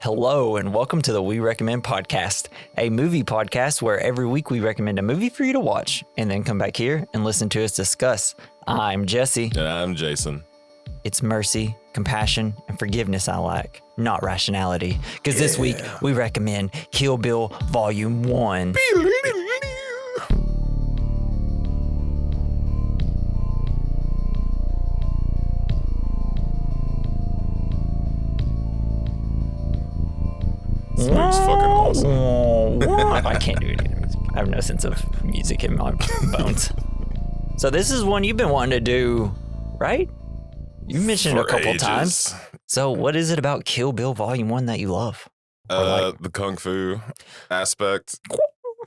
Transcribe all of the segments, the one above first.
Hello, and welcome to the We Recommend podcast, a movie podcast where every week we recommend a movie for you to watch and then come back here and listen to us discuss. I'm Jesse. And I'm Jason. It's mercy, compassion, and forgiveness I like, not rationality. Because this week we recommend Kill Bill Vol.1. This movie's fucking awesome. I can't do it either. I have no sense of music in my bones. So this is one you've been wanting to do, right? You mentioned it a couple times. So what is it about Kill Bill Vol.1 that you love? The kung fu aspect,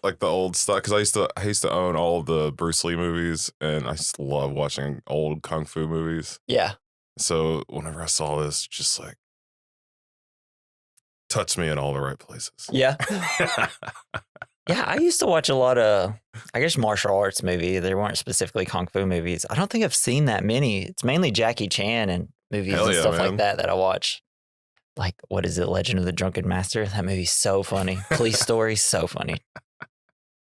like the old stuff. Because I used to own all of the Bruce Lee movies, and I just love watching old kung fu movies. Yeah. So whenever I saw this, just like touched me in all the right places. Yeah. Yeah, I used to watch a lot of, I guess, martial arts movies. They weren't specifically kung fu movies. I don't think I've seen that many. It's mainly Jackie Chan and movies and stuff like that I watch. Like, what is it, Legend of the Drunken Master? That movie's so funny. Police Story, so funny.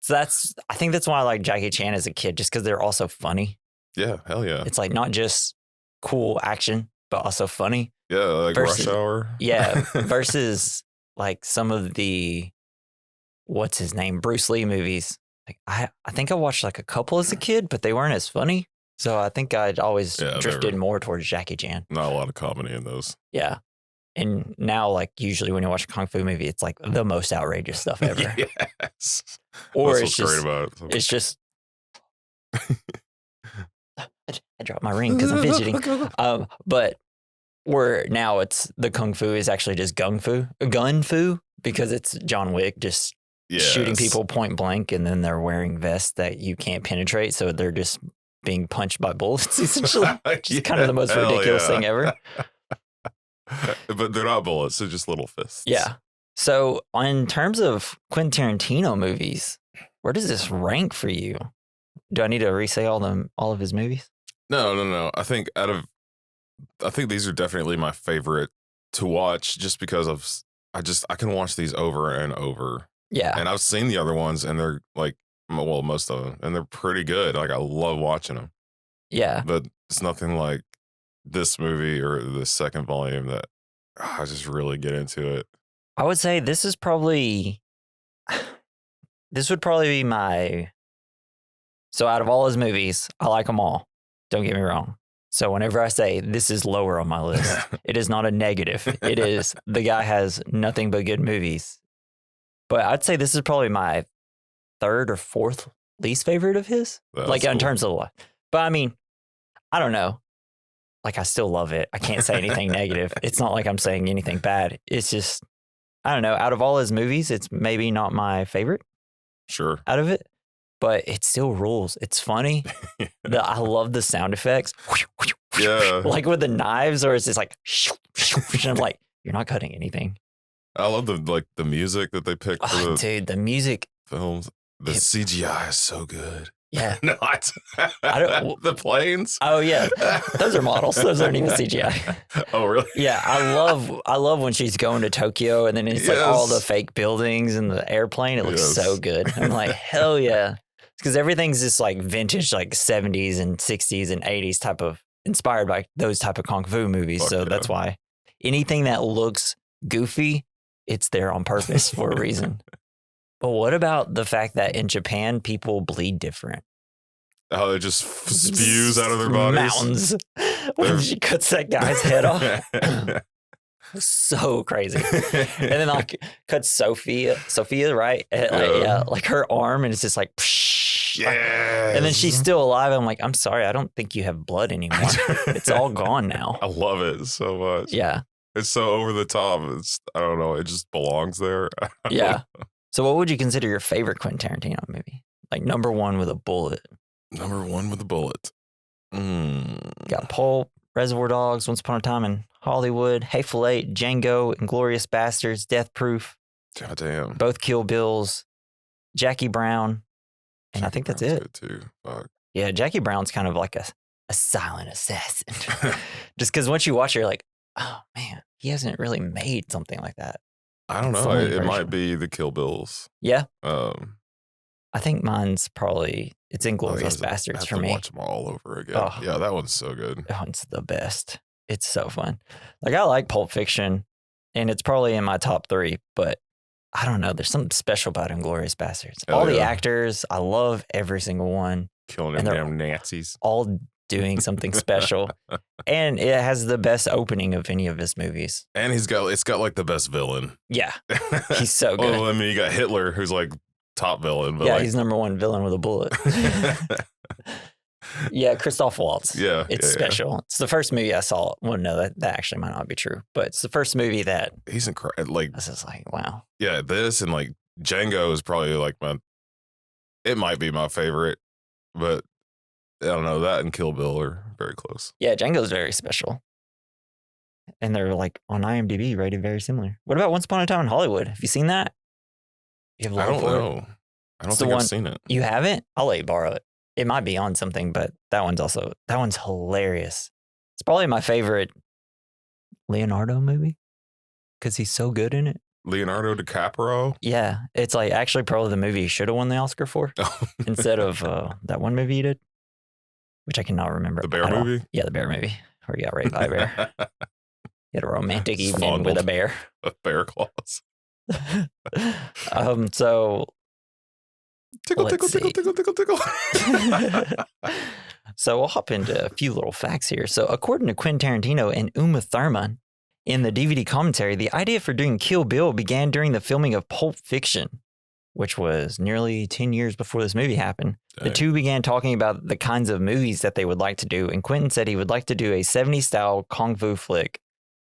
So I think that's why I like Jackie Chan as a kid, just because they're also funny. Yeah, hell yeah. It's like not just cool action, but also funny. Yeah, like Rush Hour. Yeah, versus like some of the, what's his name, Bruce Lee movies. Like I think I watched like a couple as a kid, but they weren't as funny. So I think I'd always drifted more towards Jackie Chan. Not a lot of comedy in those. Yeah. And now, like, usually when you watch a kung fu movie, it's like the most outrageous stuff ever. Yes. Or That's it's what's just, great about it. it's just, I dropped my ring because I'm fidgeting. But where now it's the kung fu is actually just gun fu, because it's John Wick just shooting people point blank, and then they're wearing vests that you can't penetrate, so they're just being punched by bullets, essentially. It's kind of the most ridiculous thing ever. But they're not bullets, they're just little fists. Yeah. So in terms of Quentin Tarantino movies, where does this rank for you? Do I need to re-say all of his movies? No. I think these are definitely my favorite to watch, just because I can watch these over and over. Yeah. And I've seen the other ones, and they're like, well, most of them, and they're pretty good. Like, I love watching them. Yeah. But it's nothing like this movie or the second volume that I just really get into it. I would say this would probably be my, so out of all his movies, I like them all. Don't get me wrong. So whenever I say this is lower on my list, it is not a negative. It is, the guy has nothing but good movies. But I'd say this is probably my third or fourth least favorite of his. That's like, in cool. terms of what. But I mean, I don't know. Like, I still love it. I can't say anything negative. It's not like I'm saying anything bad. It's just, I don't know. Out of all his movies, it's maybe not my favorite. Sure. Out of it. But it still rules. It's funny. I love the sound effects. Yeah. Like with the knives, or it's just like, and I'm like, you're not cutting anything. I love the music that they pick for the music. films. The CGI is so good. Yeah. No, I don't. The planes. Oh yeah, those are models. Those aren't even CGI. Oh really? Yeah, I love when she's going to Tokyo, and then it's like all the fake buildings and the airplane. It looks so good. I'm like, hell yeah, because everything's just like vintage, like 70s and 60s and 80s type of, inspired by those type of kung fu movies. So that's why anything that looks goofy, it's there on purpose for a reason. But what about the fact that in Japan, people bleed different? Oh, it just spews out of their bodies. Mountains. When she cuts that guy's head off. So crazy. And then like cuts Sophia, right? Like her arm, and it's just like, yeah. And then she's still alive. I'm like, I'm sorry, I don't think you have blood anymore. It's all gone now. I love it so much. Yeah. It's so over the top. I don't know. It just belongs there. Yeah. So what would you consider your favorite Quentin Tarantino movie? Like number one with a bullet. Number one with a bullet. Got Pulp, Reservoir Dogs, Once Upon a Time in Hollywood, Hateful Eight, Django, Inglourious Basterds, Death Proof. Goddamn. Both Kill Bills, Jackie Brown. And I think that's it. Good too. Fuck. Yeah, Jackie Brown's kind of like a silent assassin. Just because once you watch it, you're like, oh man, he hasn't really made something like that. I don't know. It might be the Kill Bills. Yeah. I think mine's probably it's Inglourious Basterds for me. Watch them all over again. Oh, yeah, that one's so good. That one's the best. It's so fun. Like I like Pulp Fiction, and it's probably in my top 3. But I don't know. There's something special about Inglourious Basterds. All the actors, I love every single one. Killing them damn Nazis. All doing something special, and it has the best opening of any of his movies. And it's got like the best villain. Yeah, he's so good. Well, I mean, you got Hitler, who's like top villain. But yeah, he's number 1 villain with a bullet. Yeah, Christoph Waltz. Yeah, it's special. Yeah. It's the first movie I saw. Well, no, that actually might not be true, but it's the first movie that he's incredible. Like this is like wow. Yeah, this and like Django is probably like it might be my favorite, but I don't know, that and Kill Bill are very close. Yeah, Django's very special. And they're like on IMDb rated very similar. What about Once Upon a Time in Hollywood? Have you seen that? I don't know. I don't think I've seen it. You haven't? I'll let you borrow it. It might be on something, but that one's hilarious. It's probably my favorite Leonardo movie because he's so good in it. Leonardo DiCaprio? Yeah. It's like actually probably the movie he should have won the Oscar for instead of that one movie he did, which I cannot remember. The bear movie? Yeah, the bear movie where he got raped by a bear. He had a romantic evening with a bear. A bear claws. So tickle. So we'll hop into a few little facts here. So according to Quentin Tarantino and Uma Thurman in the DVD commentary, the idea for doing Kill Bill began during the filming of Pulp Fiction, which was nearly 10 years before this movie happened. Dang. The two began talking about the kinds of movies that they would like to do, and Quentin said he would like to do a 70s style kung fu flick.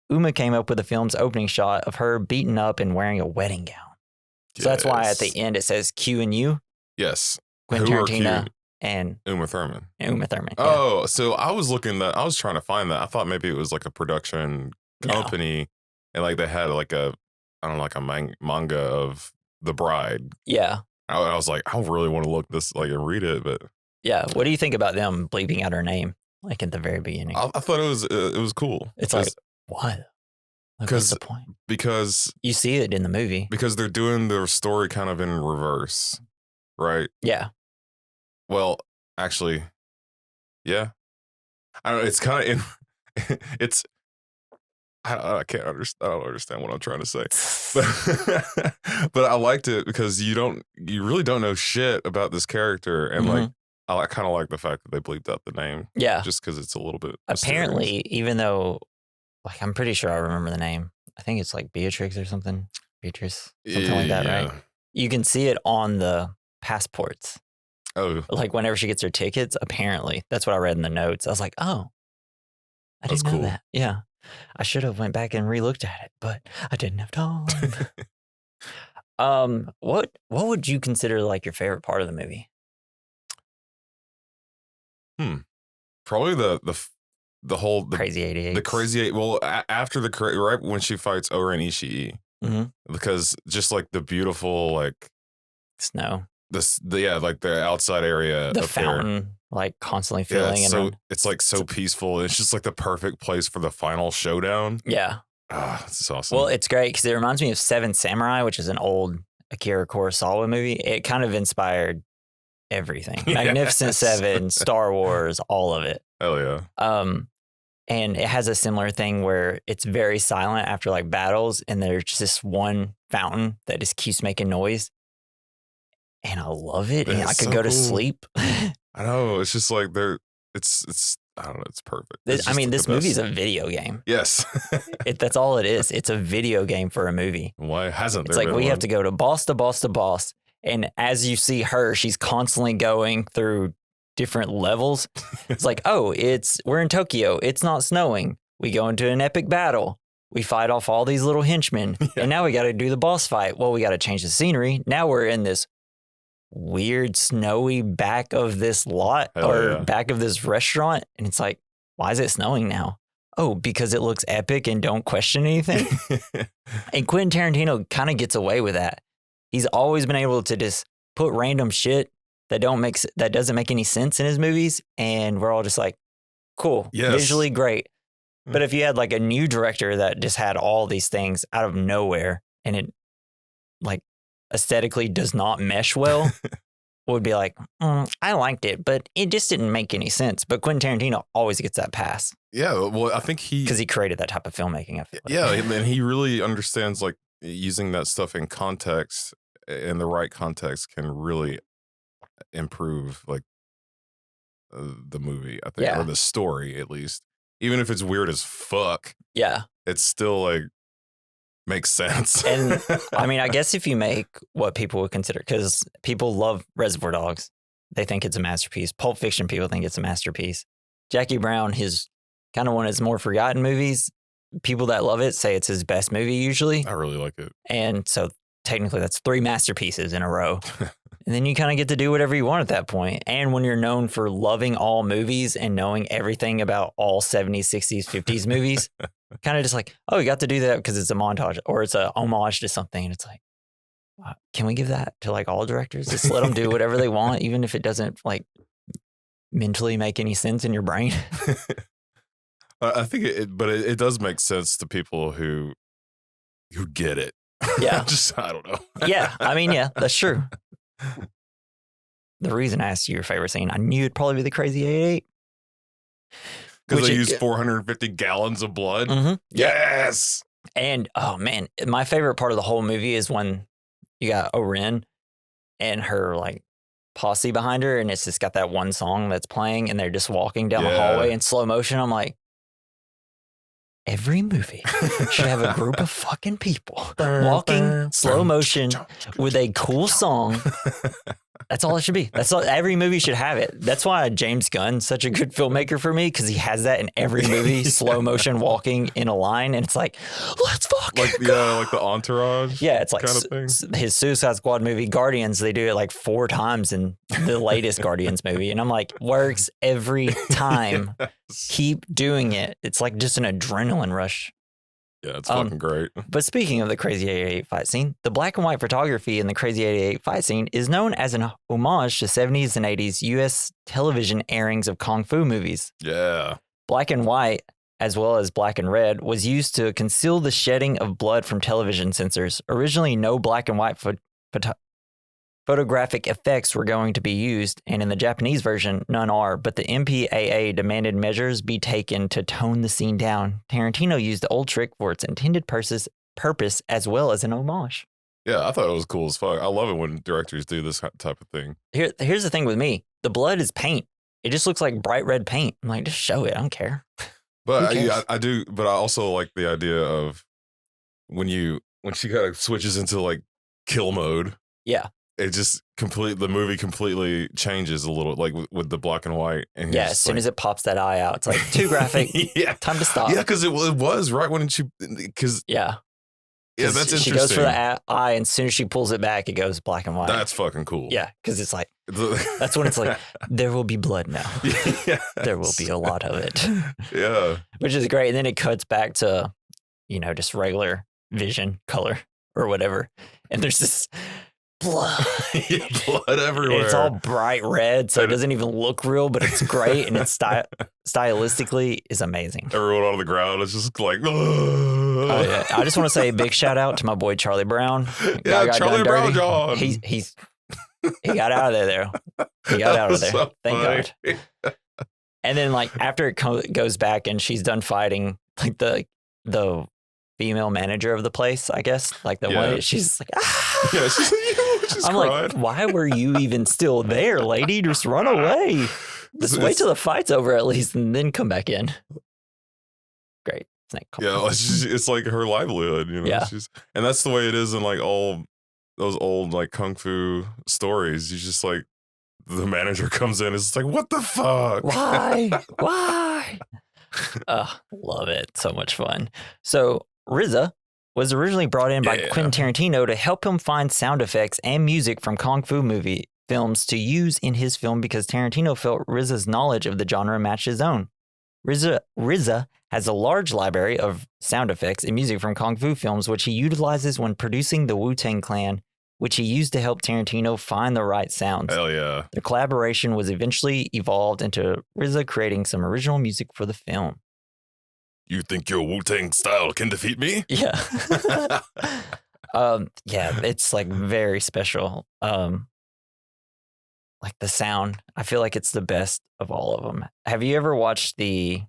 Uma came up with the film's opening shot of her beaten up and wearing a wedding gown. Yes. So that's why at the end it says Q and U. Yes. Quentin Tarantino and Uma Thurman. Yeah. Oh, so I was trying to find that. I thought maybe it was like a production company and like they had like a manga of The Bride. Yeah. I was like, I really want to look this like and read it, but yeah. What do you think about them bleeping out her name like at the very beginning? I thought it was cool. It's like what? Like, what's the point? Because you see it in the movie. Because they're doing their story kind of in reverse, right? Yeah. Well, actually, yeah. I don't know. It's kind of it's. I can't understand. I don't understand what I'm trying to say, but I liked it because you really don't know shit about this character, and like I kind of like the fact that they bleeped out the name. Yeah, just because it's a little bit. Apparently, mysterious. Even though, like, I'm pretty sure I remember the name. I think it's like Beatrix or something. Beatrice, something like that, right? You can see it on the passports. Oh, like whenever she gets her tickets. Apparently, that's what I read in the notes. I was like, oh, I didn't know that. Yeah. I should have went back and re-looked at it, but I didn't have time. What would you consider like your favorite part of the movie? Probably the whole crazy 88. The crazy 8. Well, after right when she fights Oren Ishii, because just like the beautiful like snow. Like the outside area, the fountain, there. Like constantly filling. So it's like so peaceful. It's just like the perfect place for the final showdown. Yeah, it's awesome. Well, it's great because it reminds me of Seven Samurai, which is an old Akira Kurosawa movie. It kind of inspired everything. Magnificent Seven, Star Wars, all of it. Hell yeah. And it has a similar thing where it's very silent after like battles, and there's just this one fountain that just keeps making noise. And I love it. And I could go to sleep. I know. It's just like it's I don't know. It's perfect. This movie is a video game. Yes. That's all it is. It's a video game for a movie. Why hasn't there It's like been we one? have to go to boss to boss to boss. And as you see her, she's constantly going through different levels. It's like, we're in Tokyo. It's not snowing. We go into an epic battle. We fight off all these little henchmen. Yeah. And now we got to do the boss fight. Well, we got to change the scenery. Now we're in this weird snowy back of this lot back of this restaurant. And it's like, why is it snowing now? Oh, because it looks epic and don't question anything. And Quentin Tarantino kind of gets away with that. He's always been able to just put random shit that doesn't make any sense in his movies. And we're all just like, cool, visually great. But if you had like a new director that just had all these things out of nowhere and it like aesthetically does not mesh well, would be like, I liked it, but it just didn't make any sense. But Quentin Tarantino always gets that pass. Yeah, well, I think because he created that type of filmmaking. I feel like. Yeah, and he really understands like using that stuff in context, in the right context, can really improve like the movie, I think, or the story at least. Even if it's weird as fuck, it's still like makes sense. And I mean, I guess if you make what people would consider, because people love Reservoir Dogs, they think it's a masterpiece. Pulp Fiction, people think it's a masterpiece. Jackie Brown, his kind of one of his more forgotten movies. People that love it say it's his best movie usually. I really like it. And so technically that's 3 masterpieces in a row. And then you kind of get to do whatever you want at that point. And when you're known for loving all movies and knowing everything about all 70s, 60s, 50s movies, kind of just like, oh, you got to do that because it's a montage or it's a homage to something. And it's like, wow, can we give that to like all directors? Just let them do whatever they want, even if it doesn't like mentally make any sense in your brain. I think it does make sense to people who get it. Yeah. I don't know. Yeah. I mean, yeah, that's true. The reason I asked you your favorite scene, I knew it'd probably be the Crazy 88. Because they use 450 gallons of blood? Mm-hmm. Yes! And, oh man, my favorite part of the whole movie is when you got Oren and her like posse behind her, and it's just got that one song that's playing, and they're just walking down the hallway in slow motion. I'm like, every movie should have a group of fucking people walking slow motion with a cool song. That's all it should be. That's all. Every movie should have it. That's why James Gunn's such a good filmmaker for me, because he has that in every movie, slow motion walking in a line, and it's like, let's fucking go. Yeah, like the Entourage. Yeah, it's like kind of thing. His Suicide Squad movie, Guardians. They do it like 4 times in the latest Guardians movie, and I'm like, works every time. Yes. Keep doing it. It's like just an adrenaline rush. Yeah, it's fucking great. But speaking of the Crazy 88 fight scene, the black and white photography in the Crazy 88 fight scene is known as an homage to 70s and 80s U.S. television airings of Kung Fu movies. Yeah. Black and white, as well as black and red, was used to conceal the shedding of blood from television censors. Originally, no black and white photographic effects were going to be used, and in the Japanese version, none are, but the MPAA demanded measures be taken to tone the scene down. Tarantino used the old trick for its intended purpose as well as an homage. Yeah, I thought it was cool as fuck. I love it when directors do this type of thing. Here's the thing with me. The blood is paint. It just looks like bright red paint. I'm like, just show it. I don't care. But I do, but I also like the idea of when she kind of switches into like kill mode. Yeah. It just the movie completely changes a little, like with the black and white. And yeah, as soon as it pops that eye out, it's like too graphic. Yeah, time to stop. Yeah, because it was right when that's interesting. She goes for the eye, and as soon as she pulls it back, it goes black and white. That's fucking cool. Yeah, because it's like that's when it's like there will be blood now. Yes. There will be a lot of it. Yeah, which is great. And then it cuts back to just regular vision color or whatever, and there's this blood. Blood everywhere. It's all bright red, so it doesn't even look real, but it's great, and it's stylistically is amazing. Everyone on the ground is just like, oh yeah. I just want to say a big shout out to my boy Charlie Brown. Yeah, Charlie Brown John. He got out of there. He got out of there. So Thank God. And then like after it goes back and she's done fighting, like the female manager of the place, I guess, like the one, she's like, ah. Yeah, she's I'm crying. like, why were you even still there, lady? Just run away. Just wait till the fight's over at least, and then come back in. Great. Yeah, it's like her livelihood, Yeah. And that's the way it is in like all those old like kung fu stories. You just like the manager comes in, it's like, what the fuck? Why? Why? Love it. So much fun. So RZA was originally brought in by Quentin Tarantino to help him find sound effects and music from Kung Fu movie films to use in his film because Tarantino felt RZA's knowledge of the genre matched his own. RZA has a large library of sound effects and music from Kung Fu films, which he utilizes when producing the Wu-Tang Clan, which he used to help Tarantino find the right sounds. Hell yeah. The collaboration was eventually evolved into RZA creating some original music for the film. You think your Wu-Tang style can defeat me? Yeah. Yeah, it's like very special. Like the sound, I feel like it's the best of all of them. Have you ever watched the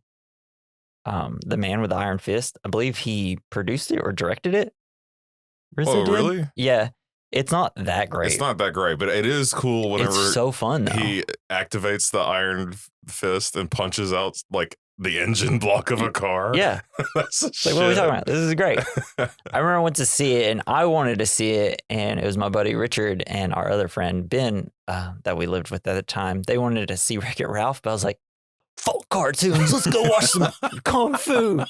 Man with the Iron Fist? I believe he produced it or directed it. Oh, really? Yeah. It's not that great. It's not that great, but it is cool whenever it's so fun, though. He activates the iron fist and punches out like the engine block of a car. Yeah. That's like, what are we talking about? This is great. I remember I went to see it and I wanted to see it, and it was my buddy Richard and our other friend Ben that we lived with at the time. They wanted to see Wreck-It Ralph, but I was like, fuck cartoons, let's go watch some Kung Fu.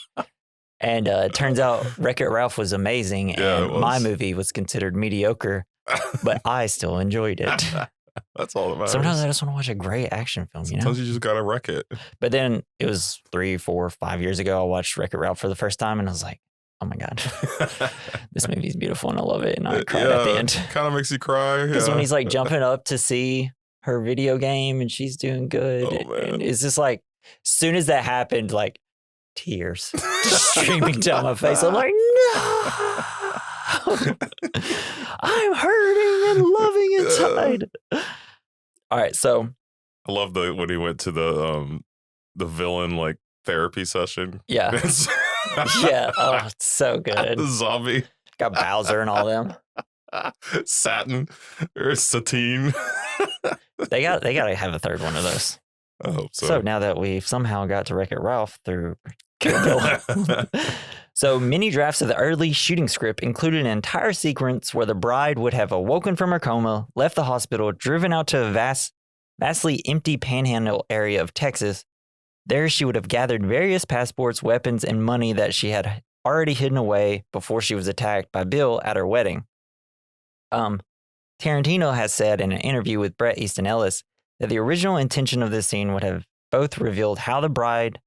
And it turns out Wreck-It Ralph was amazing, and my movie was considered mediocre, but I still enjoyed it. That's all that matters. Sometimes I just want to watch a great action film, Sometimes you just gotta wreck it. But then it was 3, 4, 5 years ago, I watched Wreck-It Ralph for the first time, and I was like, oh my God, this movie's beautiful, and I love it, and I cried at the end. Kind of makes you cry. Because when he's like jumping up to see her video game, and she's doing good, and it's just like, as soon as that happened, like, tears just streaming down my face. I'm like, no, I'm hurting and loving inside. All right, so I love when he went to the villain like therapy session. Yeah, yeah. Oh, it's so good. The zombie got Bowser and all them. Satin or Satine. They got to have a third one of those. I hope so. So now that we've somehow got to Wreck-It Ralph through Kill Bill. So many drafts of the early shooting script included an entire sequence where the bride would have awoken from her coma, left the hospital, driven out to a vastly empty panhandle area of Texas. There she would have gathered various passports, weapons, and money that she had already hidden away before she was attacked by Bill at her wedding. Tarantino has said in an interview with Bret Easton Ellis that the original intention of this scene would have both revealed how the bride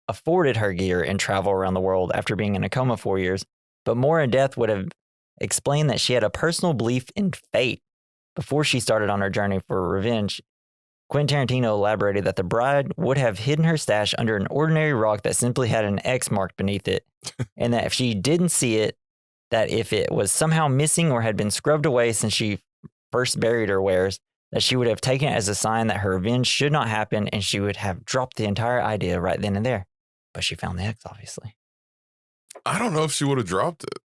afforded her gear and travel around the world after being in a coma 4 years, but more in depth would have explained that she had a personal belief in fate before she started on her journey for revenge. Quentin Tarantino elaborated that the bride would have hidden her stash under an ordinary rock that simply had an X mark beneath it, and that if she didn't see it, that if it was somehow missing or had been scrubbed away since she first buried her wares, that she would have taken it as a sign that her revenge should not happen, and she would have dropped the entire idea right then and there. But she found the X, obviously. I don't know if she would have dropped it.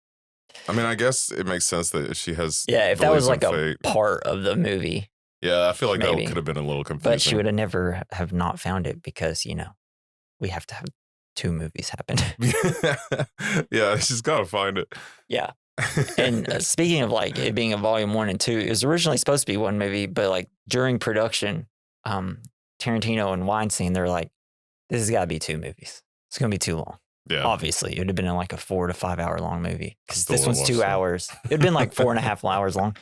I mean, I guess it makes sense that if she has... Yeah, if that was like a part of the movie. Yeah, I feel like that could have been a little confusing. But she would have never have not found it because, you know, we have to have 2 movies happen. Yeah, she's got to find it. Yeah. And speaking of like it being a volume 1 and 2, it was originally supposed to be one movie, but like during production, Tarantino and Weinstein, they're like, this has got to be 2 movies. It's going to be too long. Yeah. Obviously, it would have been in like a 4 to 5 hour long movie because this one's 2 hours. It would have been like 4.5 hours long.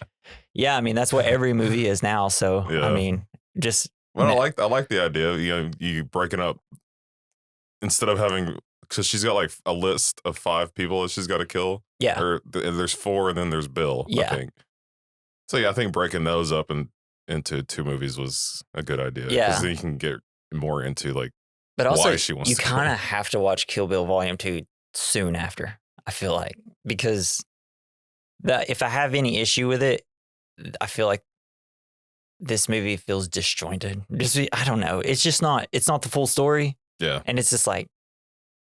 Yeah, I mean, that's what every movie is now. So, yeah. I mean, just. Well, I like the idea. You know, you breaking up instead of having, because she's got like a list of 5 people that she's got to kill. Yeah. Or there's 4 and then there's Bill. Yeah. I think. So, yeah, I think breaking those up into 2 movies was a good idea. Yeah. Because then you can get more into like. But also, why she wants you to kind of have to watch Kill Bill Volume 2 soon after, I feel like, because if I have any issue with it, I feel like this movie feels disjointed. I don't know. It's just not, it's not the full story. Yeah. And it's just like,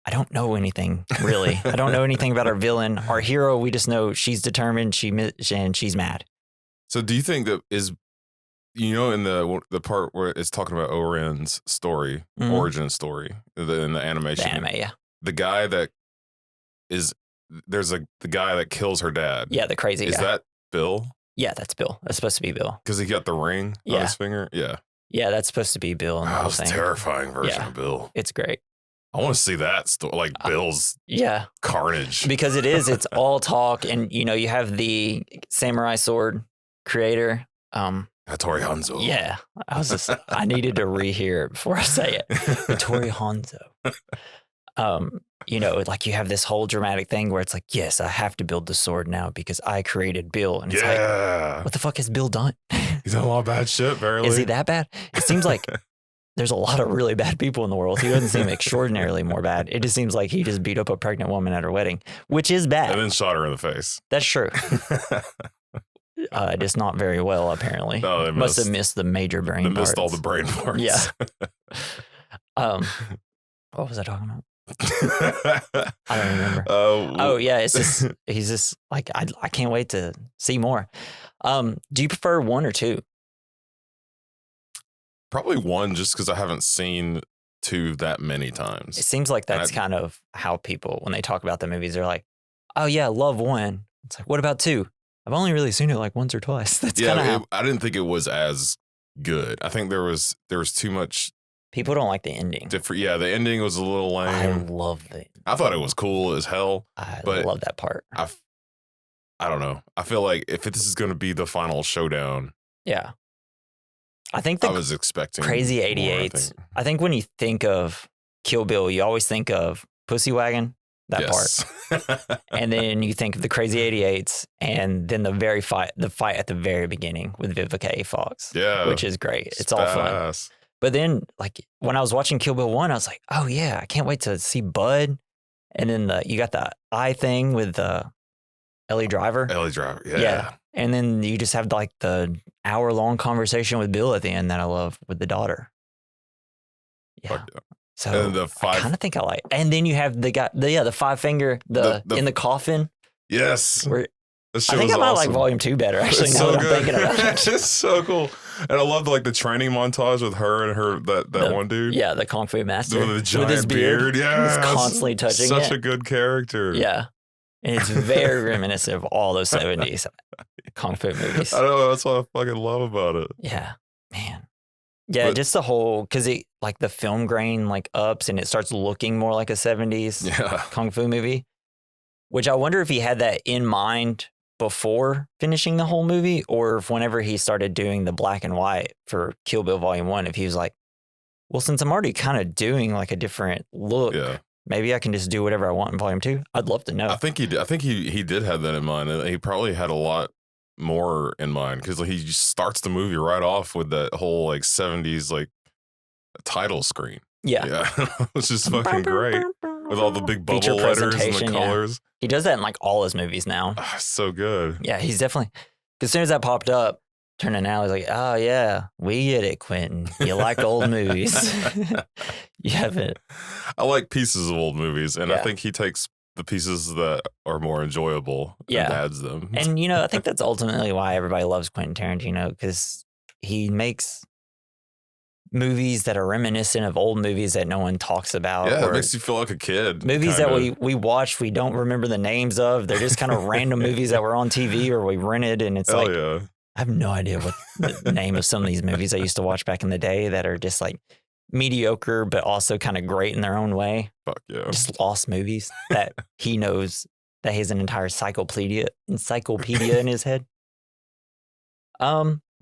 I don't know anything, really. I don't know anything about our villain. Our hero, we just know she's determined, and she's mad. So do you think that is, you know, in the part where it's talking about Oren's story, origin story, in the animation. The anime, yeah. The guy that is, the guy that kills her dad. Yeah, the crazy guy. Is that Bill? Yeah, that's Bill. That's supposed to be Bill. Because he got the ring on his finger? Yeah. Yeah, that's supposed to be Bill. That was a terrifying version of Bill. It's great. I want to see that story, like Bill's carnage. Because it's all talk, and, you know, you have the samurai sword creator. Hattori Hanzo. Yeah. I needed to rehear it before I say it. Hattori Hanzo. You know, like you have this whole dramatic thing where it's like, yes, I have to build the sword now because I created Bill. And it's like, what the fuck has Bill done? He's done a lot of bad shit, apparently. Is he that bad? It seems like there's a lot of really bad people in the world. He doesn't seem extraordinarily more bad. It just seems like he just beat up a pregnant woman at her wedding, which is bad. And then shot her in the face. That's true. Just not very well, apparently. No, they must have missed the major brain parts. They missed all the brain parts. Yeah. What was I talking about? I don't remember. Oh yeah, it's just he's just like I can't wait to see more. Do you prefer 1 or 2? Probably 1, just because I haven't seen 2 that many times. It seems like that's kind of how people, when they talk about the movies, they're like, "Oh yeah, love 1." It's like, what about 2? I've only really seen it like once or twice. That's kind of how I didn't think it was as good. I think there was too much. People don't like the ending. Yeah, the ending was a little lame. I love it. I thought it was cool as hell. I love that part. I don't know. I feel like if this is going to be the final showdown. Yeah. I was expecting Crazy 88s. I think when you think of Kill Bill, you always think of Pussy Wagon, that part. And then you think of the Crazy 88s and then the fight at the very beginning with Vivica A. Fox. Yeah. Which is great. It's all fun. But then, like, when I was watching Kill Bill 1, I was like, oh, yeah, I can't wait to see Bud. And then you got the eye thing with Ellie Driver. Yeah. And then you just have, like, the hour-long conversation with Bill at the end that I love with the daughter. Yeah. So and I kind of think I like. And then you have the 5-finger, in the coffin. Yes. I think I might like Volume 2 better, actually, now that I'm thinking about it. It's so cool. And I loved like the training montage with her and that one dude. Yeah, the Kung Fu master. With the giant with his beard. Yeah. He's constantly touching Such a good character. Yeah. And it's very reminiscent of all those 70s Kung Fu movies. I know. That's what I fucking love about it. Yeah. Man. Yeah, just the whole, because it, like, the film grain, like, ups and it starts looking more like a 70s Kung Fu movie, which I wonder if he had that in mind before finishing the whole movie, or if whenever he started doing the black and white for Kill Bill Volume 1, if he was like, well, since I'm already kind of doing like a different look, maybe I can just do whatever I want in Volume 2. I'd love to know. I think he did have that in mind. And he probably had a lot more in mind, because he just starts the movie right off with that whole like 70s like title screen. Yeah. It's just fucking great. With all the big bubble letters and the colors. Yeah. He does that in like all his movies now. So good. Yeah, he's definitely. As soon as that popped up, turning out, he's like, oh yeah, we get it, Quentin. You like old movies. You haven't. I like pieces of old movies, and I think he takes the pieces that are more enjoyable and adds them. And I think that's ultimately why everybody loves Quentin Tarantino, because he makes movies that are reminiscent of old movies that no one talks about. Yeah, it makes you feel like a kid. Movies that we watched, we don't remember the names of. They're just kind of random movies that were on TV or we rented, and it's I have no idea what the name of some of these movies I used to watch back in the day that are just like mediocre, but also kind of great in their own way. Fuck yeah. Just lost movies that he knows that he has an entire encyclopedia in his head.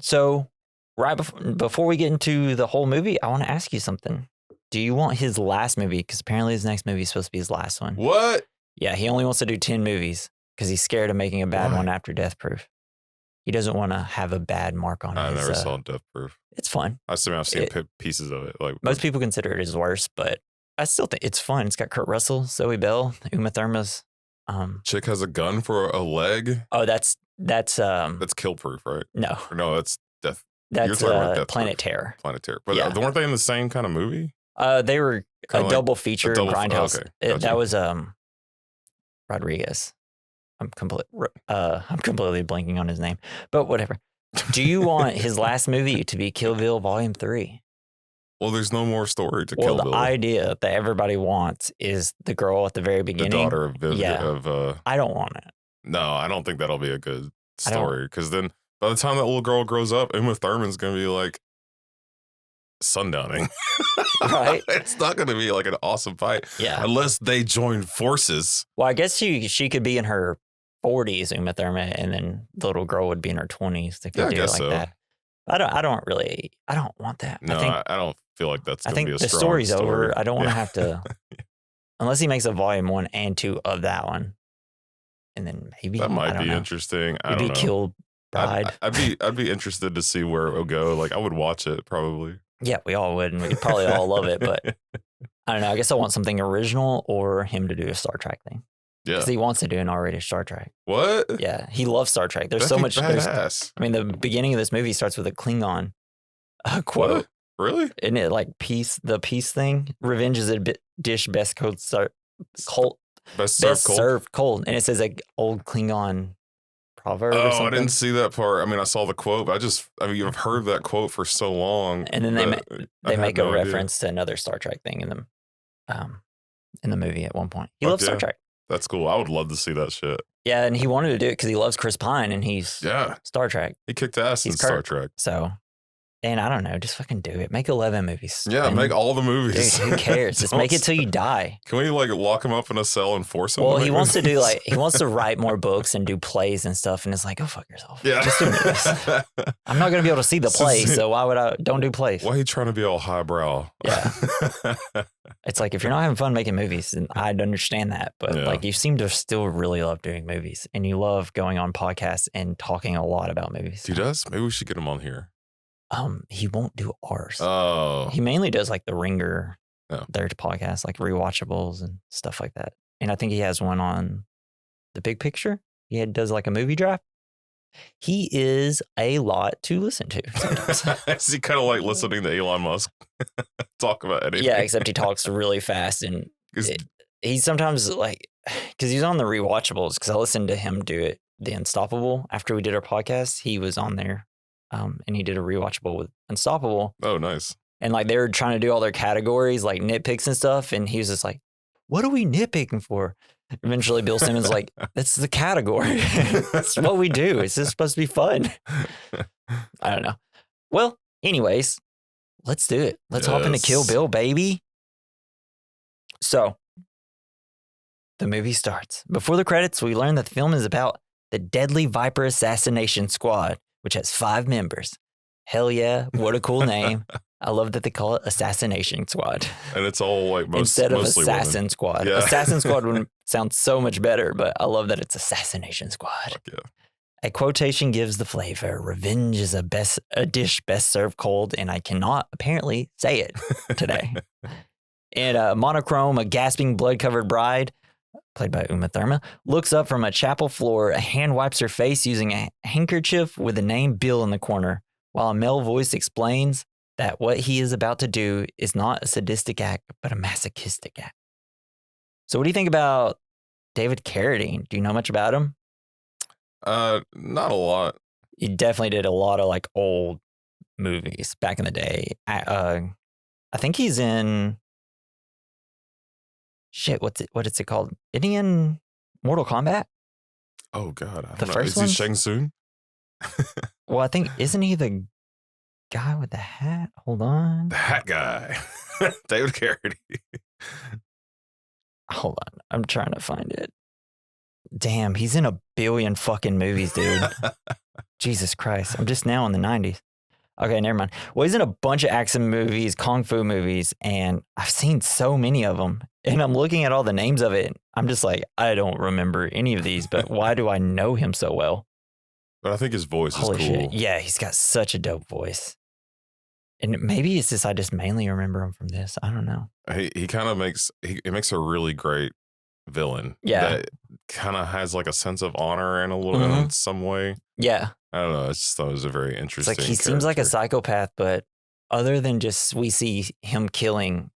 So right before we get into the whole movie, I want to ask you something. Do you want his last movie? Because apparently his next movie is supposed to be his last one. What? Yeah, he only wants to do 10 movies because he's scared of making a bad one after Death Proof. He doesn't want to have a bad mark on it. I never saw Death Proof. It's fun. I've seen pieces of it. Like most people consider it his worst, but I still think it's fun. It's got Kurt Russell, Zoe Bell, Uma Thurman's. Chick has a gun for a leg. Oh, that's Kill Proof, right? No, that's Death. That's Planet Terror. Planet Terror. But weren't they in the same kind of movie? They were a double feature in Grindhouse. Okay. That was Rodriguez. I'm completely blanking on his name, but whatever. Do you want his last movie to be Kill Bill Volume 3? Well, there's no more story to Kill Bill. Well, the idea that everybody wants is the girl at the very beginning. The daughter of Viv. I don't want it. No, I don't think that'll be a good story, because then by the time that little girl grows up, Uma Thurman's going to be like sundowning. Right? It's not going to be like an awesome fight. Yeah. Unless they join forces. Well, I guess she could be in her 40s, Uma Thurman, and then the little girl would be in her 20s. They could do it like that. I don't want that. No, I don't feel like that's going to be a strong story. The story's story. over. I don't want to have to, unless he makes a Volume 1 and 2 of that one. And then maybe that might be interesting. I don't know. Kill Bride. I'd be interested to see where it will go. Like, I would watch it probably. Yeah, we all would, and we'd probably all love it. But I don't know. I guess I want something original or him to do a Star Trek thing. Yeah. Because he wants to do an R-rated Star Trek. What? Yeah, he loves Star Trek. There's That'd so be much. badass. I mean, the beginning of this movie starts with a Klingon quote. What? Really? Isn't it like the peace thing? Revenge is a dish best cold. Best served cold. And it says like old Klingon proverb or something. I didn't see that part. I mean, I saw the quote, but I've heard that quote for so long. And then they make a reference to another Star Trek thing in the movie at one point. He loves Star Trek. That's cool. I would love to see that shit. Yeah, and he wanted to do it because he loves Chris Pine and he's Star Trek. He kicked ass in Star Trek. So, and I don't know, just fucking do it. Make 11 movies. Yeah, make all the movies. Dude, who cares? Just make it till you die. Can we like lock him up in a cell and force him? Well, he wants to write more books and do plays and stuff. And it's like, go fuck yourself. Yeah. Just do movies. I'm not going to be able to see the play. So why would I? Don't do plays. Why are you trying to be all highbrow? Yeah. It's like, if you're not having fun making movies, then I'd understand that. But like, you seem to still really love doing movies and you love going on podcasts and talking a lot about movies. He does? Maybe we should get him on here. He won't do ours. Oh. He mainly does like the Ringer, their podcast, like rewatchables and stuff like that. And I think he has one on The Big Picture. He does like a movie draft. He is a lot to listen to sometimes. Is he kind of like listening to Elon Musk talk about anything? Yeah, except he talks really fast. And he's sometimes like, because he's on the rewatchables, because I listened to him do it, The Unstoppable. After we did our podcast, he was on there. And he did a rewatchable with Unstoppable. Oh, nice. And like they were trying to do all their categories, like nitpicks and stuff. And he was just like, what are we nitpicking for? Eventually, Bill Simmons like, that's the category. That's what we do. It's just supposed to be fun. I don't know. Well, anyways, let's do it. Let's hop into Kill Bill, baby. So the movie starts. Before the credits, we learn that the film is about the Deadly Viper Assassination Squad, which has 5 members. Hell yeah, what a cool name. I love that they call it Assassination Squad. And it's all like instead of Assassin women. Squad. Yeah. Assassin Squad would sound so much better, but I love that it's Assassination Squad. Fuck yeah. A quotation gives the flavor. Revenge is a dish best served cold, and I cannot apparently say it today. And monochrome, a gasping blood-covered bride, played by Uma Thurman, looks up from a chapel floor. A hand wipes her face using a handkerchief with the name Bill in the corner, while a male voice explains that what he is about to do is not a sadistic act, but a masochistic act. So what do you think about David Carradine? Do you know much about him? Not a lot. He definitely did a lot of like old movies back in the day. I think he's in... Shit, what is it called? Isn't he in Mortal Kombat? Oh, God. I don't The know. first Is one? he Shang Tsung? Well, I think, isn't he the guy with the hat? Hold on. The hat guy. David Carradine. Hold on. I'm trying to find it. Damn, he's in a billion fucking movies, dude. Jesus Christ. I'm just now in the 90s. Okay, never mind. Well, he's in a bunch of action movies, kung fu movies, and I've seen so many of them. And I'm looking at all the names of it. I'm just like, I don't remember any of these, but why do I know him so well? But I think his voice is Holy cool. shit. Yeah, he's got such a dope voice. And maybe it's just I just mainly remember him from this. I don't know. He kind of makes a really great villain. Yeah. That kind of has like a sense of honor in a little bit in some way. Yeah. I don't know. I just thought it was a very interesting It's like he seems like a psychopath, but other than just we see him shooting,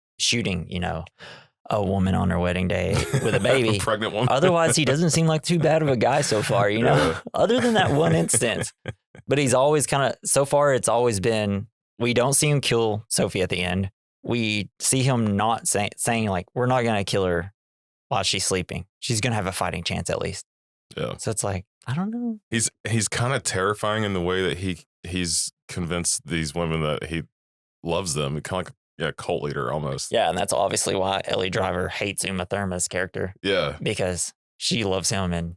a woman on her wedding day with a baby. A pregnant woman. Otherwise, he doesn't seem like too bad of a guy so far, other than that one instance. But he's always so far, it's always been, we don't see him kill Sophie at the end. We see him not saying like, we're not going to kill her while she's sleeping. She's going to have a fighting chance at least. Yeah. So it's like, I don't know. He's kind of terrifying in the way that he's convinced these women that he loves them. Kind of like a cult leader almost. Yeah, and that's obviously why Ellie Driver hates Uma Thurman's character. Yeah. Because she loves him, and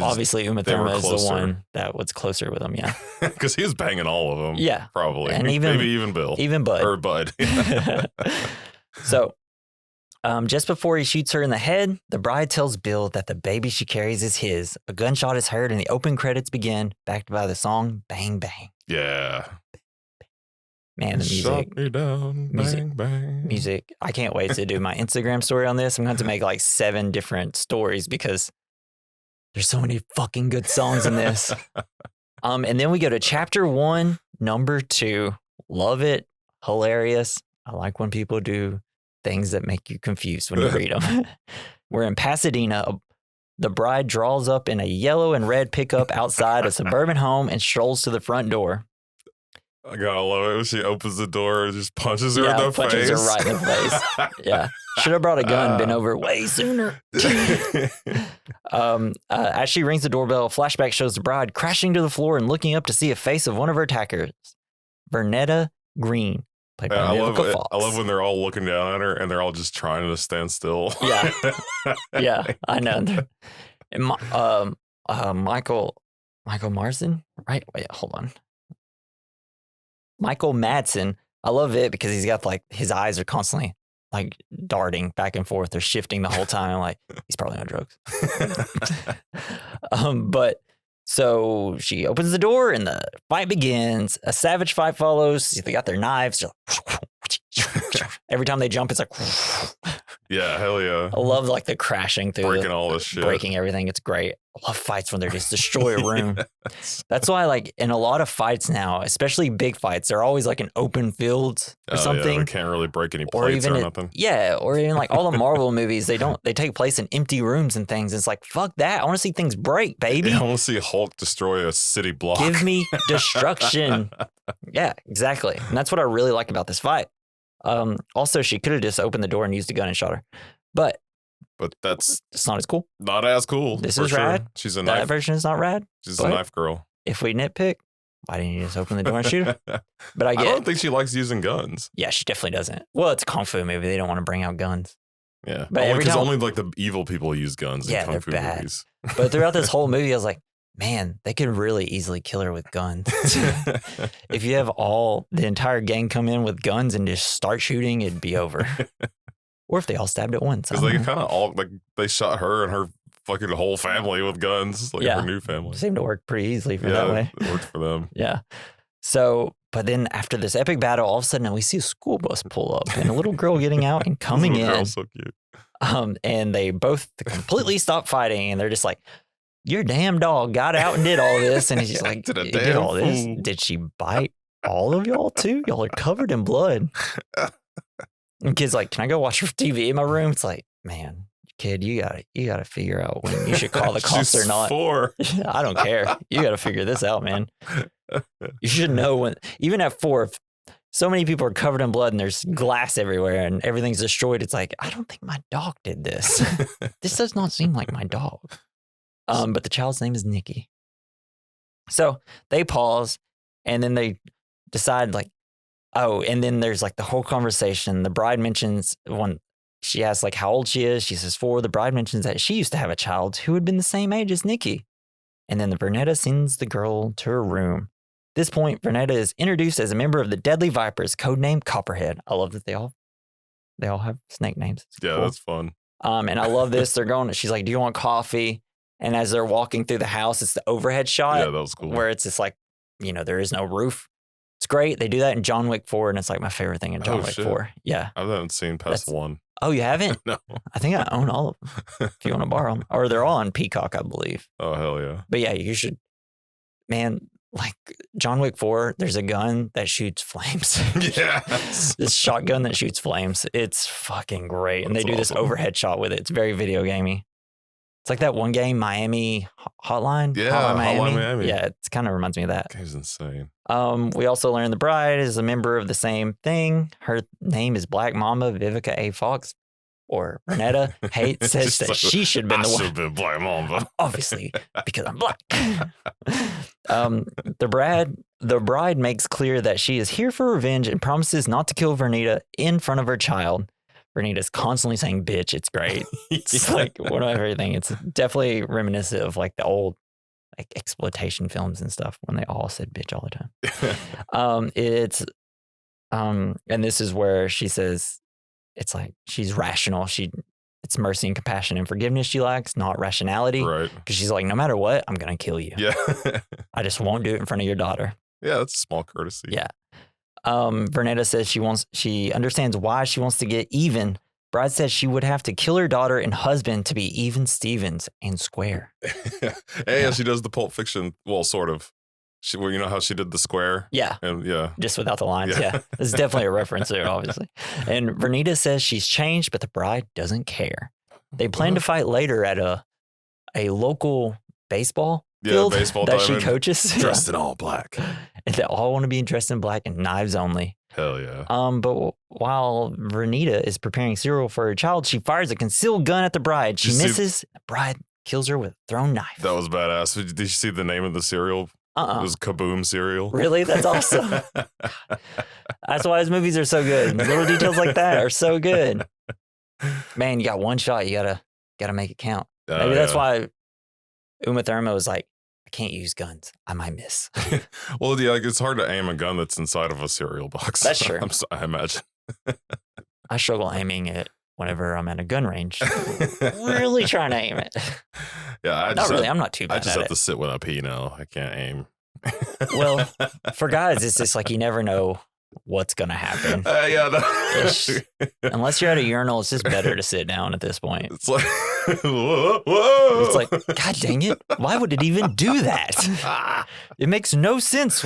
obviously Uma Thurman is the one that was closer with him, yeah. Because he was banging all of them. Yeah. Probably. And maybe even Bill. Even Bud. Or Bud. So, just before he shoots her in the head, the bride tells Bill that the baby she carries is his. A gunshot is heard and the open credits begin, backed by the song Bang Bang. Yeah. Man, the music. Shot me down, bang, bang. Music. I can't wait to do my Instagram story on this. I'm going to make like 7 different stories because there's so many fucking good songs in this. And then we go to chapter 1, number 2. Love it. Hilarious. I like when people do things that make you confused when you read them. We're in Pasadena. The bride draws up in a yellow and red pickup outside a suburban home and strolls to the front door. I gotta love it when she opens the door and just punches her in the face. Punches her right in the face. Yeah. Should have brought a gun, been over way sooner. As she rings the doorbell, a flashback shows the bride crashing to the floor and looking up to see a face of one of her attackers, Vernetta Green. I love when they're all looking down at her and they're all just trying to stand still. Yeah. Yeah, I know. And Michael Marsden? Right? Wait, hold on. Michael Madsen. I love it because he's got like his eyes are constantly like darting back and forth. They're shifting the whole time. Like he's probably on drugs. But so she opens the door and the fight begins. A savage fight follows. They got their knives. Every time they jump, it's like, yeah, hell yeah. I love like the crashing through, breaking all this shit, breaking everything. It's great. I love fights when they just destroy a room. Yes. That's why, like, in a lot of fights now, especially big fights, they're always like in open fields or something. Yeah, they can't really break any plates or nothing. Yeah, or even like all the Marvel movies, they take place in empty rooms and things. It's like, fuck that. I want to see things break, baby. Yeah, I want to see Hulk destroy a city block. Give me destruction. Yeah, exactly. And that's what I really like about this fight. Also, she could have just opened the door and used a gun and shot her, but that's it's not as cool. Not as cool. This is rad. She's a that knife version is not rad. She's a knife girl. If we nitpick, why didn't you just open the door and shoot her? But I don't think she likes using guns. Yeah, she definitely doesn't. Well, it's a kung fu movie. They don't want to bring out guns. Yeah, but only like the evil people use guns in kung fu movies. But throughout this whole movie, I was like, man, they could really easily kill her with guns. If you have the entire gang come in with guns and just start shooting, it'd be over. Or if they all stabbed at once. Because they kind of all, like, they shot her and her fucking whole family with guns, like her new family. It seemed to work pretty easily for that way. It worked for them. Yeah. So, but then after this epic battle, all of a sudden we see a school bus pull up and a little girl getting out and coming in. Girl's so cute. And they both completely stop fighting and they're just like, your damn dog got out and did all this. And he's just like, did all this? Did she bite all of y'all too? Y'all are covered in blood. And kid's like, can I go watch TV in my room? It's like, man, kid, you gotta figure out when you should call the cops or not. 4. I don't care. You gotta figure this out, man. You should know when, even at 4, if so many people are covered in blood and there's glass everywhere and everything's destroyed. It's like, I don't think my dog did this. This does not seem like my dog. But the child's name is Nikki. So they pause and then they decide like, oh, and then there's like the whole conversation. The bride mentions when she asks like how old she is. She says 4. The bride mentions that she used to have a child who had been the same age as Nikki. And then the Vernetta sends the girl to her room. At this point, Vernetta is introduced as a member of the Deadly Vipers, codenamed Copperhead. I love that they all have snake names. It's cool. That's fun. And I love this. They're going, she's like, do you want coffee? And as they're walking through the house, it's the overhead shot. Yeah, that was cool. Where it's just like, there is no roof. It's great. They do that in John Wick 4, and it's like my favorite thing in John Wick 4. Yeah. I haven't seen past 1. Oh, you haven't? No. I think I own all of them if you want to borrow them. Or they're all on Peacock, I believe. Oh, hell yeah. But yeah, you should. Man, like John Wick 4, there's a gun that shoots flames. Yes. This shotgun that shoots flames. It's fucking great. And they do this overhead shot with it. It's very video gamey. It's like that one game, Miami Hotline. Yeah, Hotline Miami. Yeah, it kind of reminds me of that. That game's insane. We also learned the bride is a member of the same thing. Her name is Black Mamba Vivica A. Fox. Or Vernetta says that she should have been the one. I should have been Black Mamba. Obviously, because I'm black. The bride makes clear that she is here for revenge and promises not to kill Vernita in front of her child. Vernita's constantly saying bitch. It's great. It's like one of my favorite things. It's definitely reminiscent of like the old like exploitation films and stuff when they all said bitch all the time. And this is where she says it's like she's rational. It's mercy and compassion and forgiveness she lacks, not rationality. Right. Because she's like, no matter what, I'm gonna kill you. Yeah. I just won't do it in front of your daughter. Yeah, that's a small courtesy. Yeah. Vernetta says she understands why she wants to get even. Bride says she would have to kill her daughter and husband to be even Stevens and square. And she does the Pulp Fiction, well, sort of. You know how she did the square? Yeah. And yeah. Just without the lines. Yeah. This is definitely a reference there, obviously. And Vernita says she's changed, but the bride doesn't care. They plan to fight later at a local baseball field baseball that diamond, she coaches. Dressed in all black. And they all want to be dressed in black and knives only. Hell yeah. But while Vernita is preparing cereal for her child, she fires a concealed gun at the bride. She misses. The bride kills her with a thrown knife. That was badass. Did you see the name of the cereal? It was Kaboom cereal. Really? That's awesome. That's why his movies are so good. Little details like that are so good. Man, you got one shot. You gotta make it count. Maybe that's why Uma Thurman was like, I can't use guns. I might miss. Well, yeah, it's hard to aim a gun that's inside of a cereal box. That's true. I imagine. I struggle aiming it whenever I'm at a gun range. Really trying to aim it. Yeah, I'm not too bad. I just have to sit when I pee now. I can't aim. Well, for guys, it's just like you never know what's gonna happen. Unless you're at a urinal, it's just better to sit down at this point. It's like, whoa. It's like, God dang it! Why would it even do that? It makes no sense.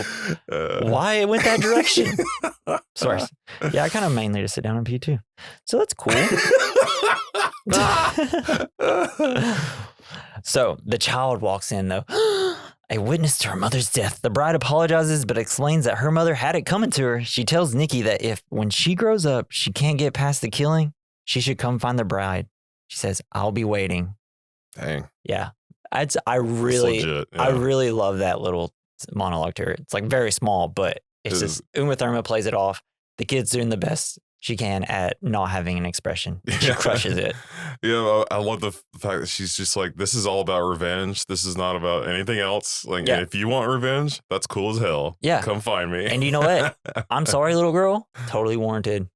Why it went that direction? Sorry. Yeah, I kind of mainly just sit down and pee too. So that's cool. So the child walks in though. A witness to her mother's death. The bride apologizes, but explains that her mother had it coming to her. She tells Nikki that when she grows up, she can't get past the killing, she should come find the bride. She says, I'll be waiting. Dang. Yeah. I really love that little monologue to her. It's like very small, but it's just Uma Thurman plays it off. The kid's doing the best she can at not having an expression. She crushes it. Yeah, I love the fact that she's just like, this is all about revenge. This is not about anything else. Like, if you want revenge, that's cool as hell. Yeah. Come find me. And you know what? I'm sorry, little girl. Totally warranted.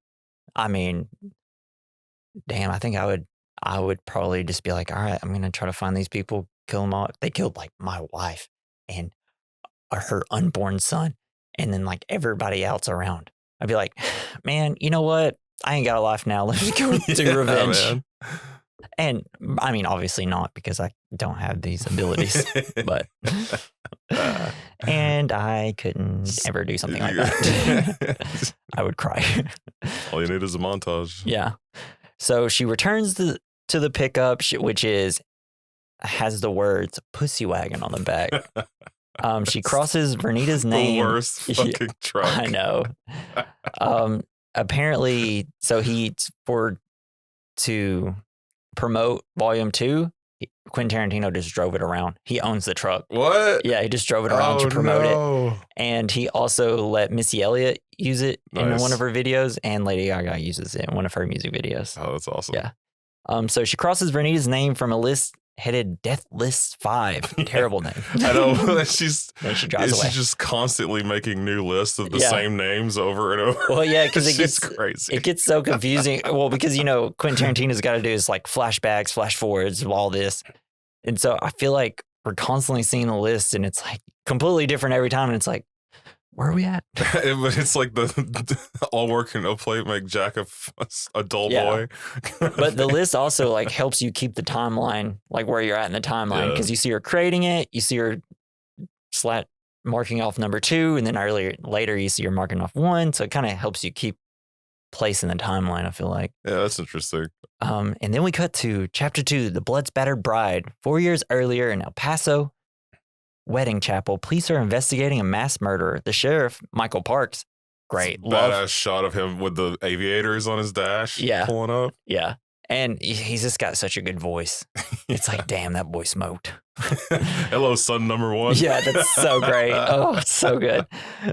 I mean, damn, I think I would probably just be like, all right, I'm going to try to find these people, kill them all. They killed like my wife and her unborn son and then like everybody else around. I'd be like, man, you know what? I ain't got a life now. Let's go do revenge. Man. And I mean, obviously not because I don't have these abilities, but and I couldn't ever do something like that. I would cry. All you need is a montage. Yeah. So she returns to the pickup, which has the words "pussy wagon" on the back. She crosses Vernita's name. The worst fucking truck. I know. Apparently, so to promote Vol.2, Quentin Tarantino just drove it around. He owns the truck. What? Yeah, he just drove it around to promote it. And he also let Missy Elliott use it in one of her videos, and Lady Gaga uses it in one of her music videos. Oh, that's awesome. Yeah. So she crosses Vernita's name from a list headed Death List 5. Terrible name. I know. She's just constantly making new lists of the same names over and over. Well, yeah, because crazy. It gets so confusing. Well, because, Quentin Tarantino's got to do is like flashbacks, flash forwards of all this. And so I feel like we're constantly seeing the list and it's like completely different every time. And it's like, where are we at? But it's like the all work and no play make Jack a dull boy. But the list also like helps you keep the timeline, like where you're at in the timeline, because you see her creating it, you see her marking off number 2, and then later you see her marking off 1. So it kind of helps you keep place in the timeline, I feel like. Yeah, that's interesting. And then we cut to chapter 2, The Blood Spattered Bride. 4 years earlier in El Paso wedding chapel, police are investigating a mass murderer. The sheriff, Michael Parks, great. Badass shot of him with the aviators on his dash. Yeah. Pulling up. Yeah. And he's just got such a good voice. It's like, damn, that boy smoked. Hello, son number 1. Yeah, that's so great. Oh, it's so good.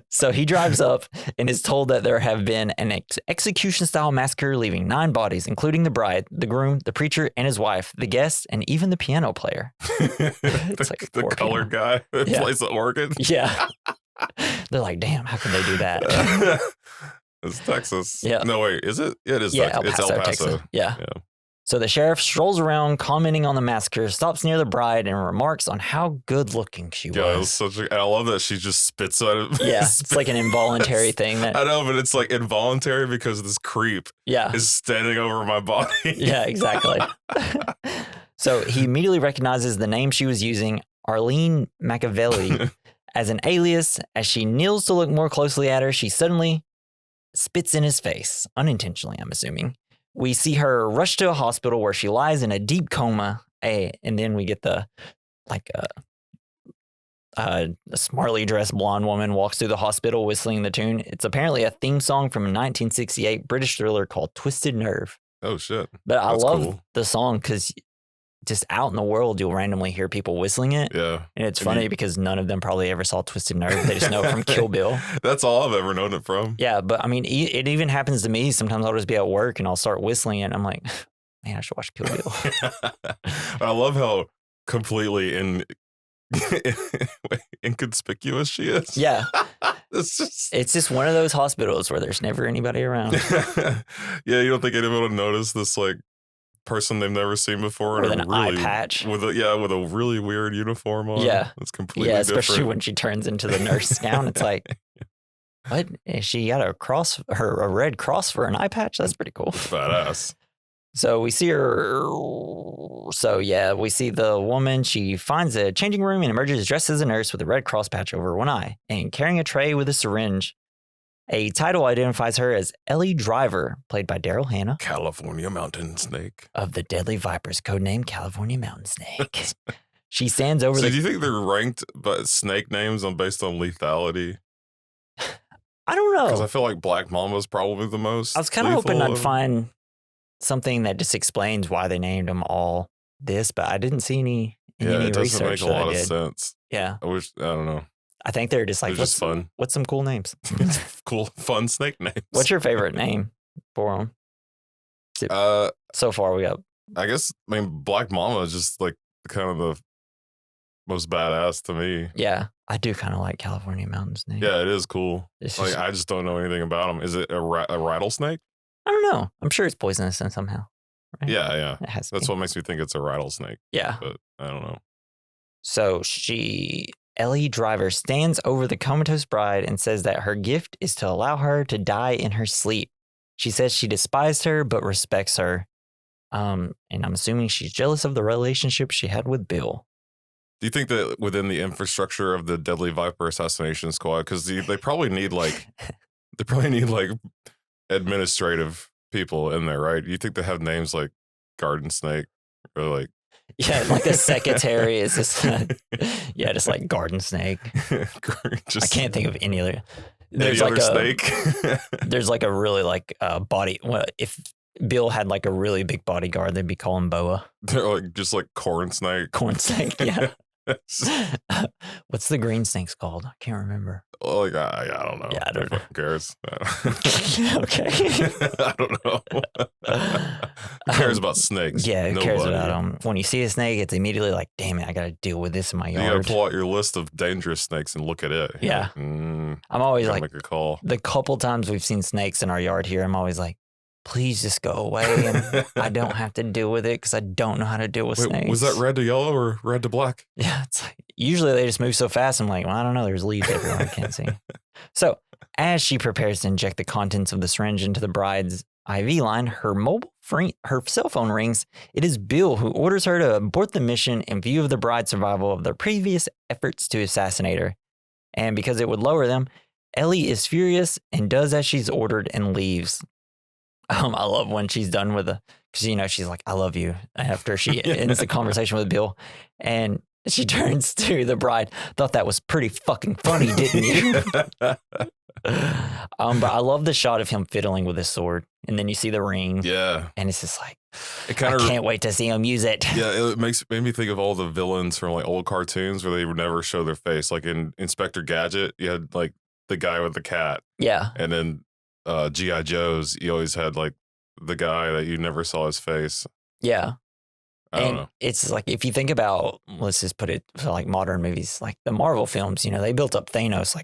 So he drives up and is told that there have been an execution-style massacre leaving 9 bodies, including the bride, the groom, the preacher, and his wife, the guest, and even the piano player. It's like the colored guy that plays the organ. Yeah. They're like, damn, how can they do that? It's Texas. Yeah. No, wait, is it? Yeah, it is. Yeah, It's El Paso. Texas. Yeah. So the sheriff strolls around commenting on the massacre, stops near the bride, and remarks on how good looking she was. Yeah, it was such a, I love that she just spits on it. Yeah, it's like an involuntary thing. I know, but it's like involuntary because this creep is standing over my body. Yeah, exactly. So he immediately recognizes the name she was using, Arlene Machiavelli, as an alias. As she kneels to look more closely at her, she suddenly spits in his face, unintentionally, I'm assuming. We see her rush to a hospital where she lies in a deep coma, and then we get the a smartly dressed blonde woman walks through the hospital whistling the tune. It's apparently a theme song from a 1968 British thriller called Twisted Nerve. Oh shit! But I love the song because just out in the world, you'll randomly hear people whistling it. Yeah. And it's funny because none of them probably ever saw Twisted Nerve. They just know it from Kill Bill. That's all I've ever known it from. Yeah, but I mean, it even happens to me. Sometimes I'll just be at work and I'll start whistling it. And I'm like, man, I should watch Kill Bill. I love how completely inconspicuous she is. Yeah. It's just one of those hospitals where there's never anybody around. Yeah, you don't think anyone would notice this like person they've never seen before with an eye patch with a really weird uniform on. Yeah, it's completely different. Especially when she turns into the nurse gown. It's like, what? She got a red cross for an eye patch. That's pretty cool. It's badass. So we see her. So yeah, we see the woman. She finds a changing room and emerges dressed as a nurse with a red cross patch over one eye and carrying a tray with a syringe. A title identifies her as Ellie Driver, played by Daryl Hannah. California Mountain Snake. Of the Deadly Vipers, codename California Mountain Snake. She stands over do you think they're ranked but snake names based on lethality? I don't know. Because I feel like Black Mamba is probably the most. I was kind of hoping I'd find something that just explains why they named them all this, but I didn't see any it doesn't research make a lot of sense. Yeah. I don't know. I think they're just like, just fun. What's some cool names? Cool, fun snake names. What's your favorite name for them? So far we got. I guess, Black Mama is just like kind of the most badass to me. Yeah, I do kind of like California Mountain Snake. Yeah, it is cool. I just don't know anything about them. Is it a rattlesnake? I don't know. I'm sure it's poisonous in somehow. Right? Yeah. It has to That's be. what makes me think it's a rattlesnake. Yeah. But I don't know. So Ellie Driver stands over the comatose bride and says that her gift is to allow her to die in her sleep. She says she despised her but respects her. And I'm assuming she's jealous of the relationship she had with Bill. Do you think that within the infrastructure of the Deadly Viper assassination squad, because they probably need administrative people in there, right? Do you think they have names like Garden Snake or like? Yeah, like the secretary is just, just like Garden Snake. I can't think of any other. There's like a snake. There's like a really body. Well, if Bill had like a really big bodyguard, they'd be calling Boa. They're just like Corn Snake. Corn Snake, yeah. What's the green snake's called? I can't remember. I don't know. Yeah, I don't know. Who cares? Okay. I don't know. Who cares about snakes? Yeah, who cares about them? When you see a snake, it's immediately like, damn it, I got to deal with this in my yard. You got to pull out your list of dangerous snakes and look at it. Yeah. I'm always like, make a call. The couple times we've seen snakes in our yard here, I'm always like, please just go away and I don't have to deal with it because I don't know how to deal with snakes. Was that red to yellow or red to black? Yeah, it's like, usually they just move so fast. I'm like, well, I don't know. There's leaves everywhere. I can't see. So as she prepares to inject the contents of the syringe into the bride's IV line, her cell phone rings. It is Bill who orders her to abort the mission in view of the bride's survival of their previous efforts to assassinate her. And because it would lower them, Ellie is furious and does as she's ordered and leaves. I love when she's done with because she's like, I love you after she ends the conversation with Bill, and she turns to the bride. Thought that was pretty fucking funny, didn't you? But I love the shot of him fiddling with his sword, and then you see the ring. Yeah, and it's just like, I can't wait to see him use it. Yeah, it made me think of all the villains from like old cartoons where they would never show their face. Like in Inspector Gadget, you had like the guy with the cat. Yeah, and then G.I. Joe's, you always had like the guy that you never saw his face. Yeah. I don't know. It's like, if you think about, let's just put it for like modern movies, like the Marvel films, they built up Thanos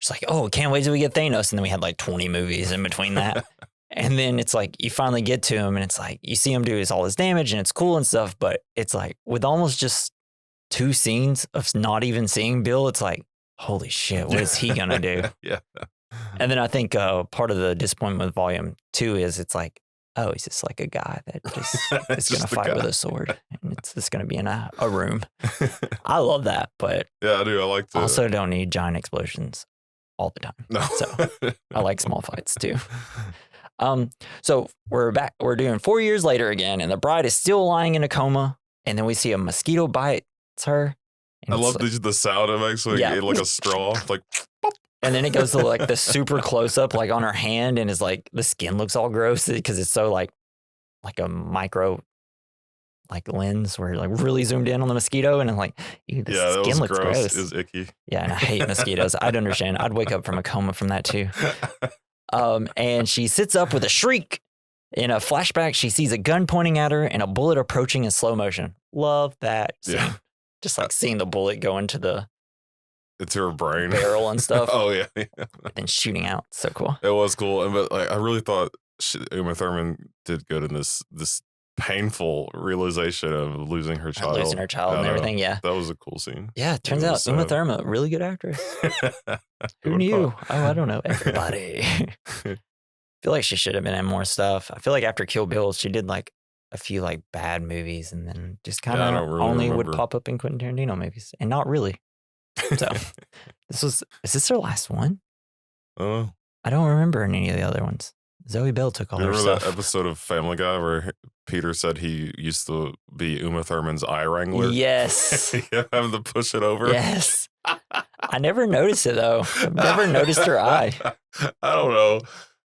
it's like, oh, can't wait till we get Thanos. And then we had like 20 movies in between that. And then it's like you finally get to him and it's like you see him do all his damage and it's cool and stuff. But it's like with almost just 2 scenes of not even seeing Bill, it's like, holy shit, what is he going to do? Yeah. And then I think part of the disappointment with Volume 2 is it's like, oh, he's just like a guy that just is going to fight with a sword. And it's just going to be in a room. I love that. But yeah, I do. I like that. Also don't need giant explosions all the time. No. So I like small fights too. So we're back. We're doing 4 years later again, and the bride is still lying in a coma. And then we see a mosquito bites her. I love the sound it makes, like a straw, like. And then it goes to like the super close up, like on her hand, and is like the skin looks all gross because it's so like a micro like lens where like really zoomed in on the mosquito, and I'm like, ew, the skin looks gross. It was icky. Yeah, and I hate mosquitoes. I'd understand. I'd wake up from a coma from that too. And she sits up with a shriek. In a flashback, she sees a gun pointing at her and a bullet approaching in slow motion. Love that scene. Yeah. Just like seeing the bullet go into the her brain barrel and stuff. Oh yeah. And then shooting out. So cool. It was cool, but like I really thought Uma Thurman did good in this painful realization of losing her child. And everything. Yeah, that was a cool scene. Yeah, it turns out Uma Thurman, a really good actress. Who knew? Oh, I don't know. Everybody. I feel like she should have been in more stuff. I feel like after Kill Bill, she did like a few like bad movies, and then just kind of only would pop up in Quentin Tarantino movies, and not really. So is this her last one? I don't remember any of the other ones. Zoe Bell took all her stuff. Remember that episode of Family Guy where Peter said he used to be Uma Thurman's eye wrangler? Yes. Having to push it over? Yes. I never noticed it though. I've never noticed her eye. I don't know.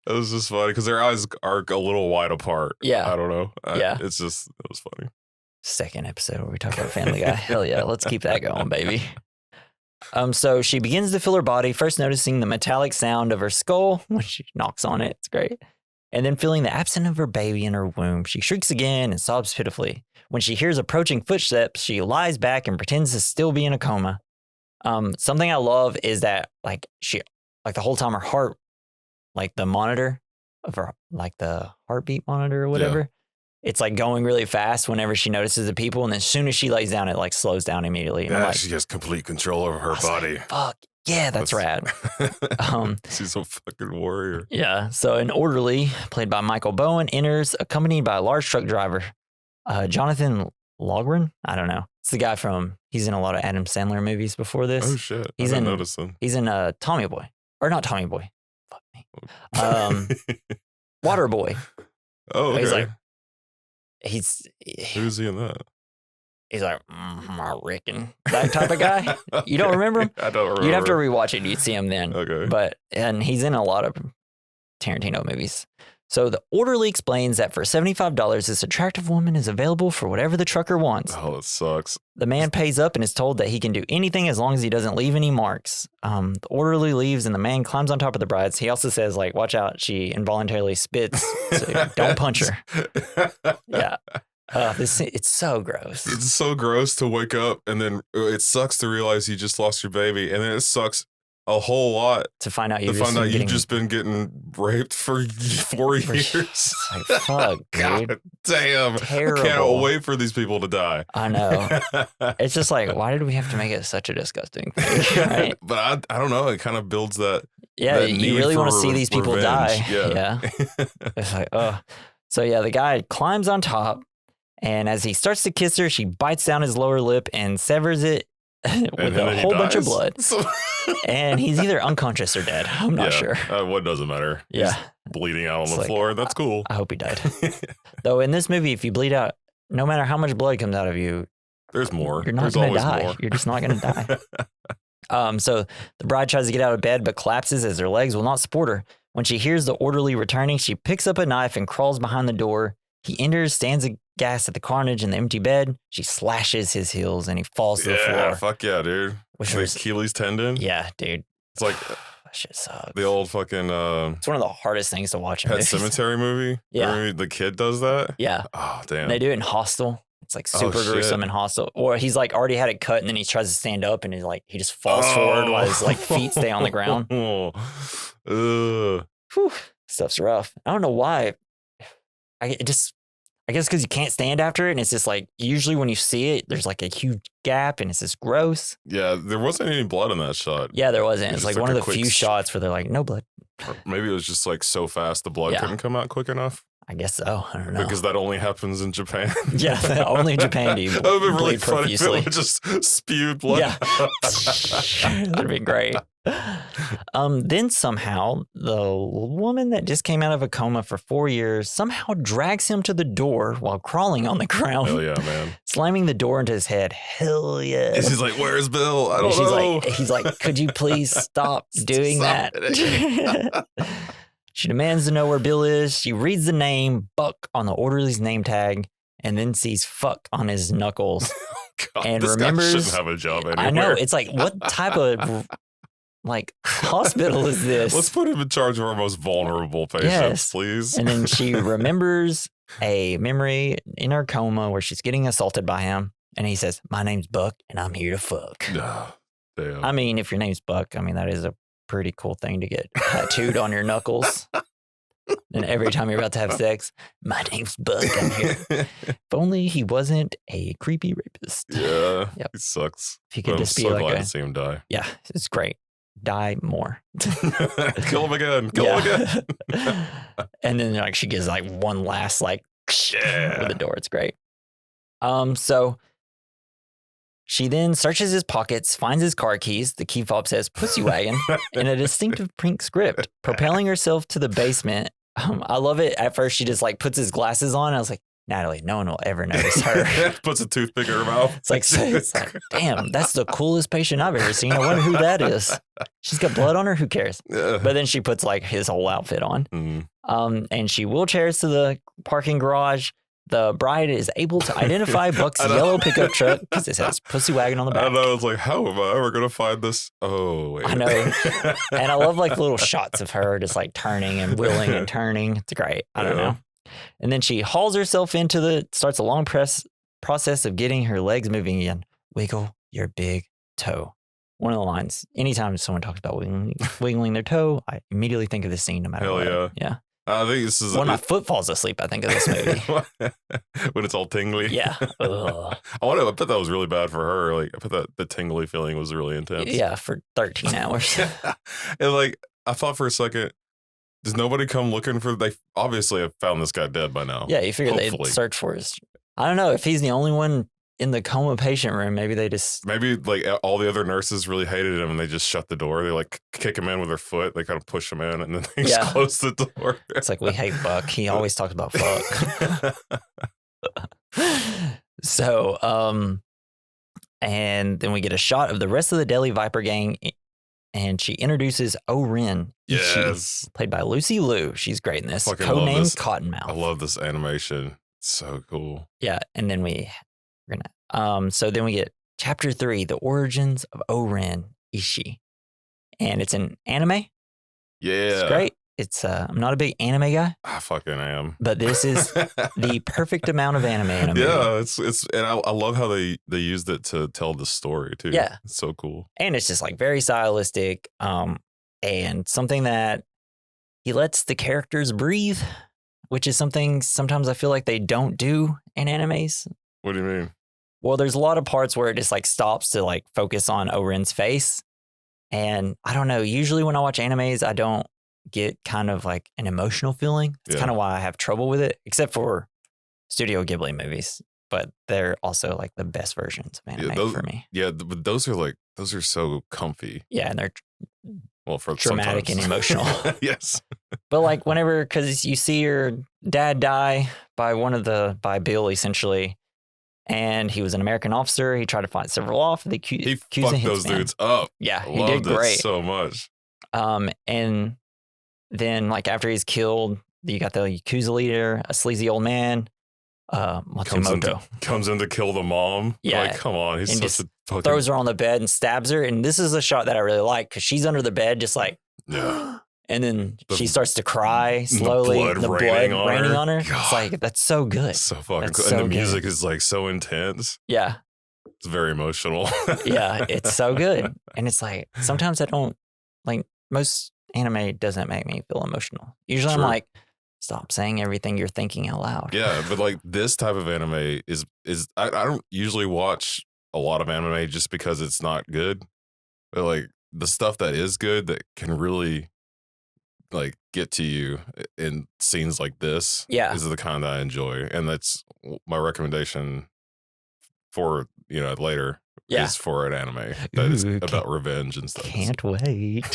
It was just funny because their eyes are a little wide apart. Yeah. I don't know. Yeah. It was funny. Second episode where we talk about Family Guy. Hell yeah. Let's keep that going, baby. So she begins to feel her body, first noticing the metallic sound of her skull when she knocks on it. It's great. And then feeling the absence of her baby in her womb. She shrieks again and sobs pitifully. When she hears approaching footsteps, she lies back and pretends to still be in a coma. Something I love is that like the whole time her heart, like the monitor of her, like the heartbeat monitor or whatever, it's like going really fast whenever she notices the people. And then as soon as she lays down, it like slows down immediately. And she has complete control over her body. Like, fuck. Yeah, that's rad. She's a fucking warrior. Yeah. So an orderly, played by Michael Bowen, enters accompanied by a large truck driver, Jonathan Logren. I don't know. It's the guy he's in a lot of Adam Sandler movies before this. Oh shit! I didn't notice him. He's in Tommy Boy, or not Tommy Boy. Fuck me. Water Boy. Oh, okay. He's like, who's he in that? He's like, I reckon, that type of guy. Okay. You don't remember him? I don't remember. You'd have to rewatch it. You'd see him then. Okay. And he's in a lot of Tarantino movies. So the orderly explains that for $75, this attractive woman is available for whatever the trucker wants. Oh, that sucks. The man pays up and is told that he can do anything as long as he doesn't leave any marks. The orderly leaves and the man climbs on top of the bride. He also says, like, watch out, she involuntarily spits. So don't punch her. Yeah. It's so gross. It's so gross to wake up and then it sucks to realize you just lost your baby, and then it sucks a whole lot to find out you've just been getting raped for 4 years. Like, fuck, God dude. Damn. Terrible. I can't wait for these people to die. I know. It's just like, why did we have to make it such a disgusting thing? Right? But I don't know. It kind of builds that. Yeah, that you really want to see these people die. Yeah. It's like, oh. So yeah, the guy climbs on top, and as he starts to kiss her, she bites down his lower lip and severs it with a whole bunch of blood. And he's either unconscious or dead. I'm not sure. What doesn't matter? Yeah. He's bleeding out on the floor. That's cool. I hope he died. Though in this movie, if you bleed out, no matter how much blood comes out of you, there's more. You're not going to die. More. You're just not going to die. So the bride tries to get out of bed, but collapses as her legs will not support her. When she hears the orderly returning, she picks up a knife and crawls behind the door. He enters, stands aghast at the carnage in the empty bed. She slashes his heels and he falls to the floor. Yeah, fuck yeah, dude. Which was Achilles tendon. Yeah, dude. It's like that shit sucks. The old fucking. It's one of the hardest things to watch. Pet Cemetery movie. Yeah, the kid does that. Yeah. Oh damn. And they do it in Hostel. It's like super gruesome and hostile. Or he's like already had it cut and then he tries to stand up and he just falls forward while his like feet stay on the ground. Ugh. Whew. Stuff's rough. I don't know why. I guess because you can't stand after it, and it's just like usually when you see it, there's like a huge gap, and it's just gross. Yeah, there wasn't any blood in that shot. Yeah, there wasn't. It's like one of the quick few shots where they're like, no blood. Or maybe it was just like so fast the blood couldn't come out quick enough. I guess so. I don't know. Because that only happens in Japan. Yeah, only in Japan do you That would be really bleed funny if profusely. it would just spewed blood. Yeah. That'd be great. Then somehow the woman that just came out of a coma for 4 years somehow drags him to the door while crawling on the ground. Hell yeah, man. Slamming the door into his head. Hell yeah. And she's like, where's Bill? I don't know. He's like, could you please stop doing that? She demands to know where Bill is. She reads the name Buck on the orderly's name tag and then sees fuck on his knuckles. God, and this remembers, guy shouldn't have a job anywhere. I know. It's like, what type of like hospital is this? Let's put him in charge of our most vulnerable patients, please. And then she remembers a memory in her coma where she's getting assaulted by him. And he says, my name's Buck and I'm here to fuck. Damn. I mean, if your name's Buck, I mean, that is a pretty cool thing to get tattooed on your knuckles. And every time you're about to have sex, my name's Buck. I'm here. If only he wasn't a creepy rapist. Yeah, he sucks. If he could just be so like glad to see him die. Yeah, it's great. Die more. Kill him again. Kill him again. And then like she gives like one last like with the door. It's great. So she then searches his pockets, finds his car keys. The key fob says "Pussy Wagon" in a distinctive pink script, propelling herself to the basement. I love it. At first, she just like puts his glasses on. I was like, Natalie, no one will ever notice her. Puts a toothpick in her mouth. It's like, damn, that's the coolest patient I've ever seen. I wonder who that is. She's got blood on her. Who cares? Yeah. But then she puts like his whole outfit on. Mm-hmm. And she wheelchairs to the parking garage. The bride is able to identify Buck's yellow pickup truck because it says "Pussy Wagon" on the back. I know. It's like, how am I ever going to find this? Oh, wait. I know. And I love like little shots of her just like turning and wheeling and turning. It's great. I don't know. And then she hauls herself starts a long process of getting her legs moving again. Wiggle your big toe. One of the lines. Anytime someone talks about wiggling their toe, I immediately think of this scene no matter what. Hell yeah. Yeah. I think this is when my foot falls asleep, I think of this movie. When it's all tingly. Yeah. I bet that was really bad for her. Like, I bet the tingly feeling was really intense. Yeah, for 13 hours. And like, I thought for a second, does nobody come looking for? They obviously have found this guy dead by now. Yeah, you figure they'd search for his. I don't know if he's the only one in the coma patient room. Maybe like all the other nurses really hated him and they just shut the door. They like kick him in with their foot. They kind of push him in and then they just close the door. It's like, we hate Buck. He always talks about fuck. So, and then we get a shot of the rest of the Deli Viper gang. And she introduces O-Ren. Yes. Played by Lucy Liu. She's great in this. Codenamed Cottonmouth. I love this animation. It's so cool. Yeah. And then so then we get chapter 3, The Origins of O-Ren Ishii. And it's an anime. Yeah. It's great. I'm not a big anime guy. I fucking am. But this is the perfect amount of anime in a movie. Yeah, and I love how they used it to tell the story too. Yeah. It's so cool. And it's just like very stylistic. And something that he lets the characters breathe, which is something sometimes I feel like they don't do in animes. What do you mean? Well, there's a lot of parts where it just like stops to like focus on O-Ren's face. And I don't know, usually when I watch animes, I don't get kind of like an emotional feeling. It's kind of why I have trouble with it, except for Studio Ghibli movies. But they're also like the best versions of anime for me. Yeah, but those are so comfy. Yeah, and they're for dramatic and emotional. Yes. But like whenever, because you see your dad die by Bill essentially, and he was an American officer. He tried to fight several off. He fucked those dudes up. Yeah, he did great so much. And then like after he's killed, you got the Yakuza leader, a sleazy old man, Matsumoto. Comes in to kill the mom. Yeah. Like, come on. He's such a fucking... throws her on the bed and stabs her. And this is a shot that I really like because she's under the bed just like... Yeah. And then she starts to cry slowly. The blood raining on her. It's like, that's so good. So fucking cool. And the music is like so intense. Yeah. It's very emotional. Yeah, it's so good. And it's like, sometimes I don't, like most anime doesn't make me feel emotional. Usually I'm like, stop saying everything you're thinking out loud. Yeah, but like this type of anime is I don't usually watch a lot of anime just because it's not good. But like the stuff that is good that can really like get to you in scenes like this is the kind that I enjoy. And that's my recommendation for, later is for an anime that is about revenge and stuff. Can't wait.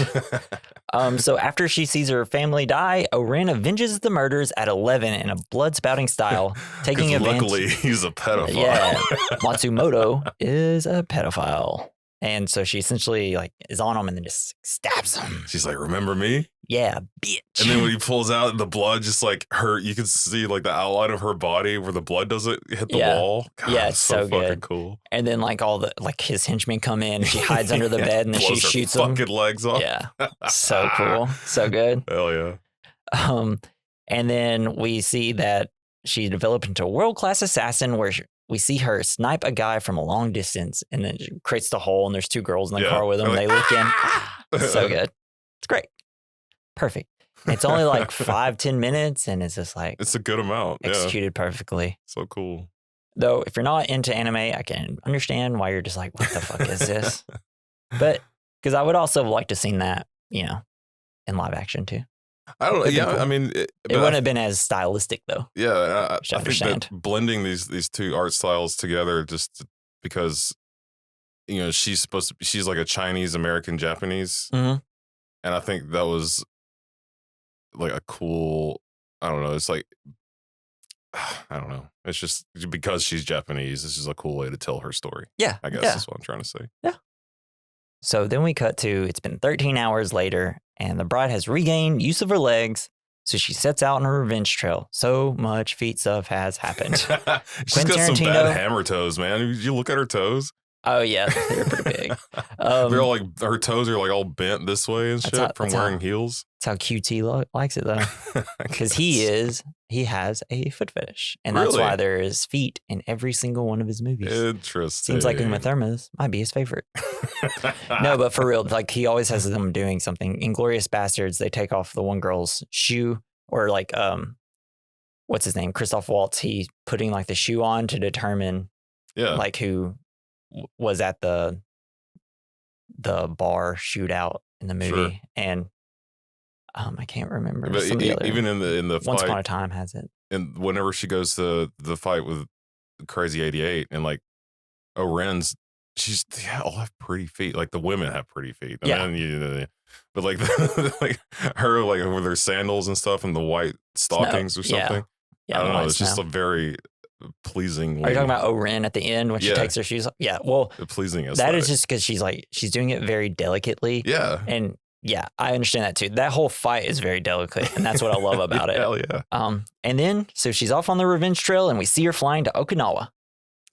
So after she sees her family die, Oren avenges the murders at 11 in a blood-spouting style, taking advantage. Luckily, he's a pedophile. Yeah, Matsumoto is a pedophile. And so she essentially like is on him and then just stabs him. She's like, remember me? Yeah, bitch. And then when he pulls out the blood, just like you can see like the outline of her body where the blood doesn't hit the wall. God, yeah, it's so fucking good. Cool. And then like all the like his henchmen come in, she hides under the bed and then she shoots them. Fucking legs off. Yeah, so cool, so good. Hell yeah. And then we see that she developed into a world-class assassin where we see her snipe a guy from a long distance and then she creates the hole and there's two girls in the car with them. They look in. So good. It's great. Perfect. It's only like 5-10 minutes and it's just like it's a good amount. Executed perfectly. So cool. Though if you're not into anime, I can understand why you're just like, what the fuck is this? But because I would also like to see that, in live action too. I don't know. Yeah, cool. I mean, it wouldn't have been as stylistic though. Yeah, I think that blending these two art styles together just because, she's like a Chinese American Japanese, and I think that was like a cool. I don't know. It's like I don't know. It's just because she's Japanese. This is a cool way to tell her story. Yeah, I guess that's what I'm trying to say. Yeah. So then we cut to it's been 13 hours later. And the bride has regained use of her legs, so she sets out on a revenge trail. So much feet stuff has happened. She's got some bad hammer toes, man. Did you look at her toes? Oh, yeah. They're pretty big. They're all like, her toes are like all bent this way and shit from wearing heels. That's how QT likes it, though. Because he has a foot fetish. And that's why there is feet in every single one of his movies. Interesting. Seems like Uma Thurman's might be his favorite. No, but for real, like he always has them doing something. Inglourious Basterds, they take off the one girl's shoe or like, what's his name? Christoph Waltz. He putting like the shoe on to determine like who was at the bar shootout in the movie. And I can't remember. But even in the Once fight, Upon a Time has it. And whenever she goes to the fight with Crazy 88 and like Oren's, they all have pretty feet. Like the women have pretty feet. But like like her like with her sandals and stuff and the white stockings or something. Yeah, I don't know. It's just a very pleasing. Are you talking about Oren at the end when she takes her shoes off? Yeah. Well, pleasing aesthetic. That is just because she's doing it very delicately. Yeah. And yeah, I understand that too. That whole fight is very delicate, and that's what I love about it. Hell yeah. And then so she's off on the revenge trail, and we see her flying to Okinawa.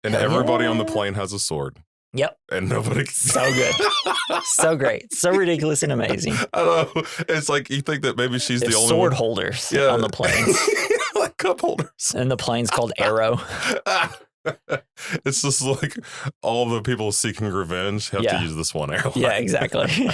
And everybody on the plane has a sword. Yep. And nobody. So good. So great. So ridiculous and amazing. I don't know. It's like you think that maybe she's the only sword one. Holders on the planes. Like cup holders. And the plane's called Arrow. It's just like all the people seeking revenge have to use this one airline. Yeah, exactly.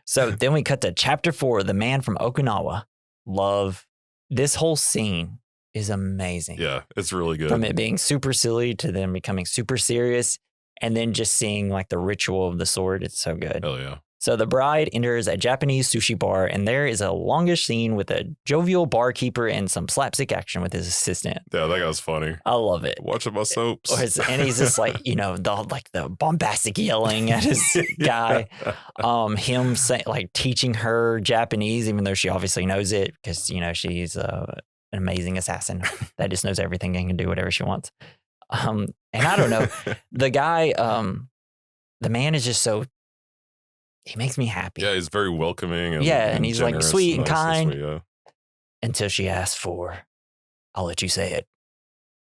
So then we cut to chapter 4, The Man from Okinawa. Love. This whole scene is amazing. Yeah, it's really good. From it being super silly to them becoming super serious and then just seeing like the ritual of the sword. It's so good. Hell yeah. So the bride enters a Japanese sushi bar and there is a longish scene with a jovial barkeeper and some slapstick action with his assistant. Yeah, that guy's funny. I love it. Watching my soaps. And he's just like, the bombastic yelling at his guy. Him like teaching her Japanese, even though she obviously knows it because, she's an amazing assassin that just knows everything and can do whatever she wants. And I don't know, the guy, the man is just so, he makes me happy. Yeah, he's very welcoming. And he's like sweet and kind. Sweet, until she asks for, I'll let you say it.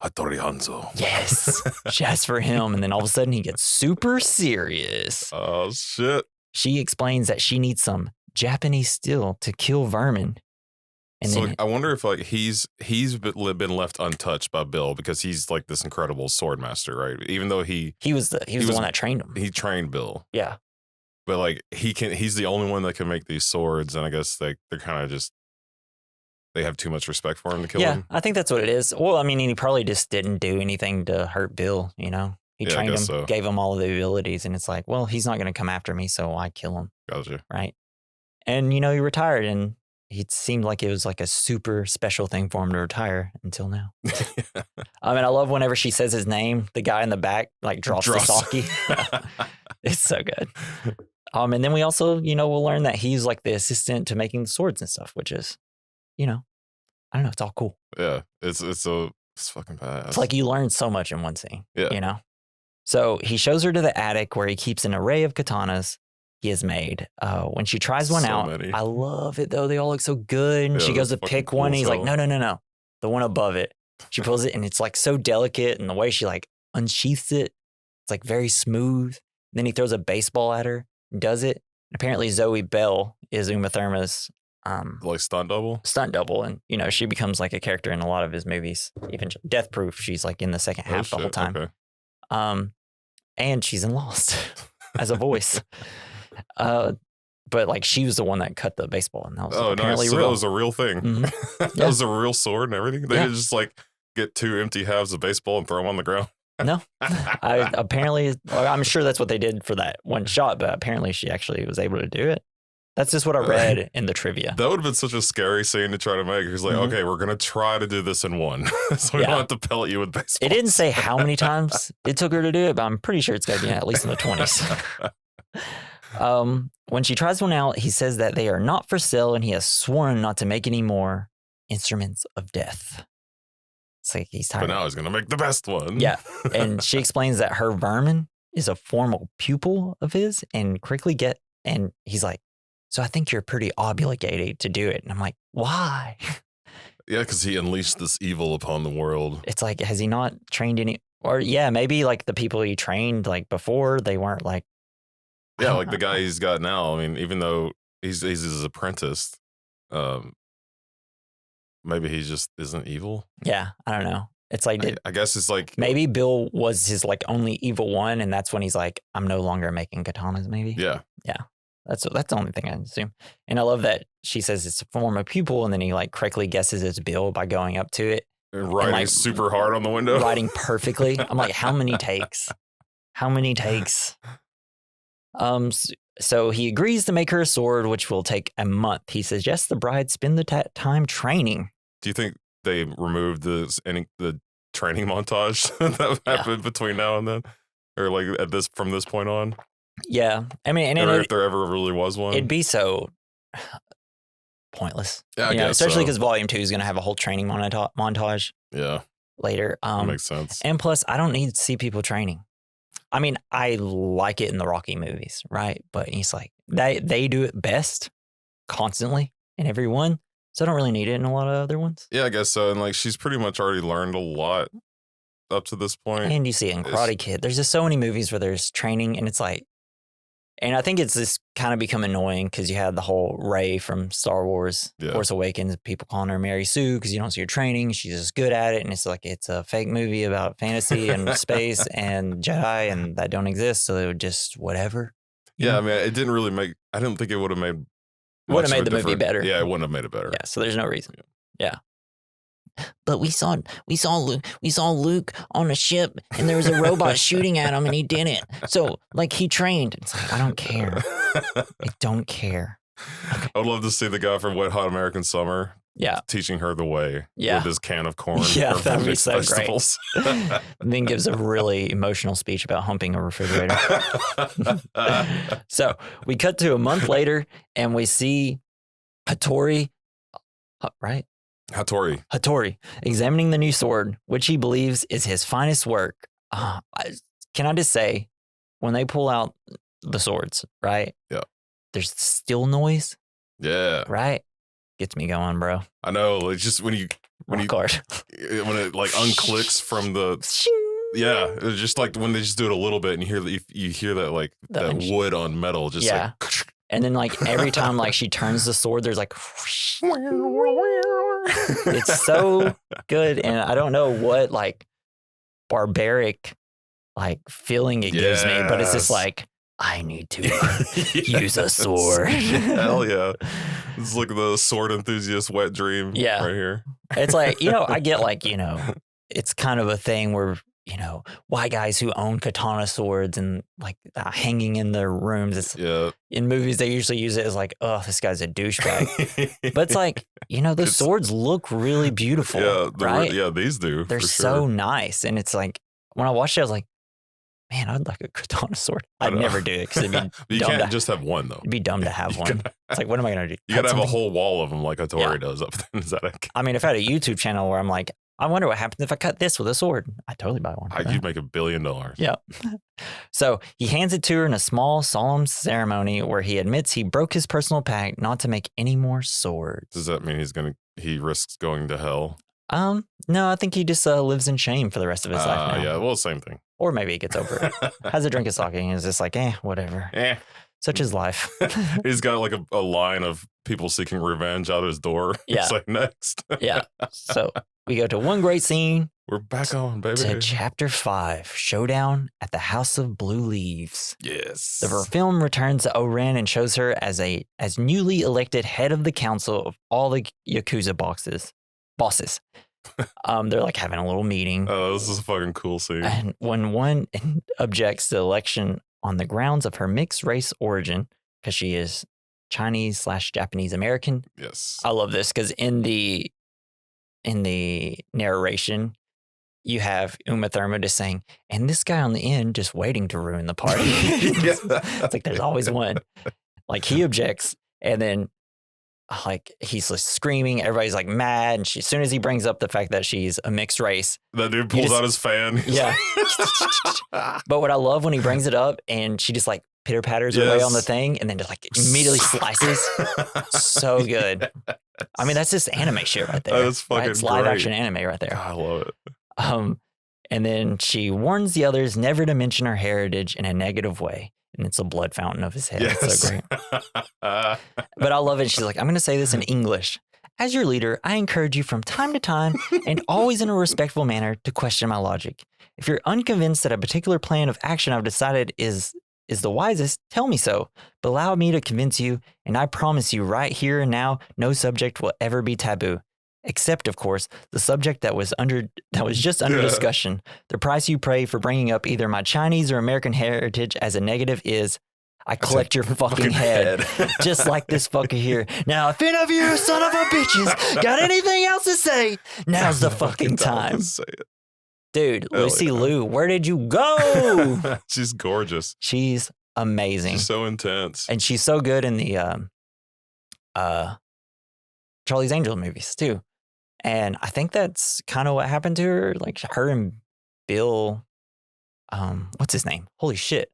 Hattori Hanzo. Yes. She asks for him. And then all of a sudden he gets super serious. Oh, shit. She explains that she needs some Japanese steel to kill vermin. And so then, I wonder if like he's been left untouched by Bill because he's like this incredible sword master, right? Even though he was the one that trained him. He trained Bill. Yeah. but like he's the only one that can make these swords, and I guess they're kind of just they have too much respect for him to kill him. I think that's what it is. Well, I mean, he probably just didn't do anything to hurt Bill, you know? He trained him, gave him all of the abilities, and it's like, well, he's not going to come after me, so I kill him. Gotcha. Right? And, you know, he retired, and it seemed like it was like a super special thing for him to retire until now. I mean, I love whenever she says his name, the guy in the back, like, drops the sake. It's so good. And then we also, you know, we'll learn that he's like the assistant to making the swords and stuff, which is, you know, I don't know. It's all cool. Yeah. It's fucking badass. It's like you learn so much in one scene. Yeah. You know? So he shows her to the attic where he keeps an array of katanas he has made. When she tries one out, many. I love it though. They all look so good. And she goes to pick one. And he's like, no. The one above it. She pulls it and it's like so delicate. And the way she like unsheaths it, it's like very smooth. Then he throws a baseball at her and does it. And apparently Zoe Bell is Uma Thurman's like stunt double. And, you know, she becomes like a character in a lot of his movies. Even Death Proof, she's like in the second half the whole time. Okay. And she's in Lost as a voice. But like she was the one that cut the baseball, and that was apparently nice. So real. That was a real thing. Mm-hmm. That was a real sword and everything. They didn't just like get 2 empty halves of baseball and throw them on the ground. No, I'm sure that's what they did for that one shot, but apparently she actually was able to do it. That's just what I read in the trivia. That would have been such a scary scene to try to make. He's like, okay, we're going to try to do this in one. So we don't have to pellet you with baseball. It didn't say how many times it took her to do it, but I'm pretty sure it's got to be at least in the 20s. When she tries one out, he says that they are not for sale and he has sworn not to make any more instruments of death. It's like he's tired. But now he's going to make the best one. Yeah. And she explains that her vermin is a formal pupil of his and and he's like, so I think you're pretty obligated to do it. And I'm like, why? Yeah, because he unleashed this evil upon the world. It's like, has he not trained any? Or maybe like the people he trained like before, they weren't like. Yeah, like the guy he's got now. I mean, even though he's his apprentice, maybe he just isn't evil. Yeah, I don't know. It's like I guess it's like maybe Bill was his like only evil one, and that's when he's like, I'm no longer making katanas. Maybe. Yeah. That's the only thing I assume. And I love that she says it's a form of pupil, and then he like correctly guesses it's Bill by going up to it and writing like, super hard on the window, writing perfectly. I'm like, how many takes? So he agrees to make her a sword, which will take a month. He suggests the bride spend the time training. Do you think they removed the training montage that happened between now and then, or like from this point on? Yeah, I mean, if there ever really was one, it'd be so pointless. Yeah, I guess especially because Volume 2 is going to have a whole training montage. Yeah, later. That makes sense. And plus, I don't need to see people training. I mean, I like it in the Rocky movies, right? But he's like, they do it best constantly in every one. So I don't really need it in a lot of other ones. Yeah, I guess so. And like, she's pretty much already learned a lot up to this point. And you see it in Karate Kid. There's just so many movies where there's training and it's like, and I think it's just kind of become annoying because you had the whole Rey from Star Wars, Force Awakens, people calling her Mary Sue because you don't see her training. She's just good at it. And it's like, it's a fake movie about fantasy and space and Jedi and that don't exist. So they would just whatever. Yeah, I mean, it didn't really I didn't think it would have made. Would have made the movie better. Yeah, it wouldn't have made it better. Yeah, so there's no reason. Yeah. But we saw Luke on a ship and there was a robot shooting at him and he didn't. So like he trained. It's like, I don't care. I don't care. Okay. I would love to see the guy from Wet Hot American Summer. Yeah. Teaching her the way with his can of corn. Yeah, that'd be so great. And then gives a really emotional speech about humping a refrigerator. So we cut to a month later and we see Hattori, right? Hattori examining the new sword, which he believes is his finest work. Can I just say, when they pull out the swords, right? Yeah. There's still noise. Yeah. Right? Gets me going, bro. I know. It's just when it like unclicks from the it's just like when they just do it a little bit and you hear that like that wood on metal just like and then like every time like she turns the sword, there's like it's so good, and I don't know what like barbaric like feeling it gives me, but it's just like I need to use a sword. Hell yeah. It's like the sword enthusiast wet dream right here. It's like, I get like, it's kind of a thing where, white guys who own katana swords and like hanging in their rooms. It's in movies, they usually use it as like, oh, this guy's a douchebag. But it's like, those swords look really beautiful. Right? These do. They're so nice. And it's like, when I watched it, I was like, man, I'd like a katana sword. I'd never do it because it'd be you can't just have one, though. It'd be dumb to have one. It's like, what am I going to do? You got to have a whole wall of them like auteur does up there. Is that I mean, if I had a YouTube channel where I'm like, I wonder what happens if I cut this with a sword. I'd totally buy one. You'd make $1 billion. Yeah. So he hands it to her in a small, solemn ceremony where he admits he broke his personal pact not to make any more swords. Does that mean he risks going to hell? No, I think he just lives in shame for the rest of his life now. Yeah, well, same thing. Or maybe he gets over it. Has a drink of sake and is just like, whatever. Such is life. He's got like a line of people seeking revenge out his door. Yeah. It's like, next. Yeah. So we go to one great scene. We're back on, baby. To chapter 5, Showdown at the House of Blue Leaves. Yes. The film returns to O-Ren and shows her as newly elected head of the council of all the Yakuza bosses. They're like having a little meeting. Oh, this is a fucking cool scene. And when one objects to election on the grounds of her mixed race origin, because she is Chinese/Japanese American. Yes. I love this because in the narration, you have Uma Thurman just saying, and this guy on the end just waiting to ruin the party. It's like there's always one. Like he objects, and then like he's like screaming, everybody's like mad, and as soon as he brings up the fact that she's a mixed race, that dude pulls out his fan. Yeah. But what I love when he brings it up and she just like pitter patters away on the thing and then just like immediately slices. So good. I mean, that's just anime shit right there. That's fucking It's live action anime right there. God, I love it. And then she warns the others never to mention her heritage in a negative way. And it's a blood fountain of his head. Yes. It's so great. But I love it. She's like, I'm going to say this in English. As your leader, I encourage you from time to time and always in a respectful manner to question my logic. If you're unconvinced that a particular plan of action I've decided is the wisest, tell me so. But allow me to convince you, and I promise you right here and now, no subject will ever be taboo. Except, of course, the subject that was just under discussion. The price you pay for bringing up either my Chinese or American heritage as a negative is I collect your fucking head. Just like this fucker here. Now, if any of you son of a bitches got anything else to say, now's the fucking time. Dude, Lucy Liu, where did you go? She's gorgeous. She's amazing. She's so intense. And she's so good in the Charlie's Angels movies, too. And I think that's kind of what happened to her. Like her and Bill, what's his name? Holy shit.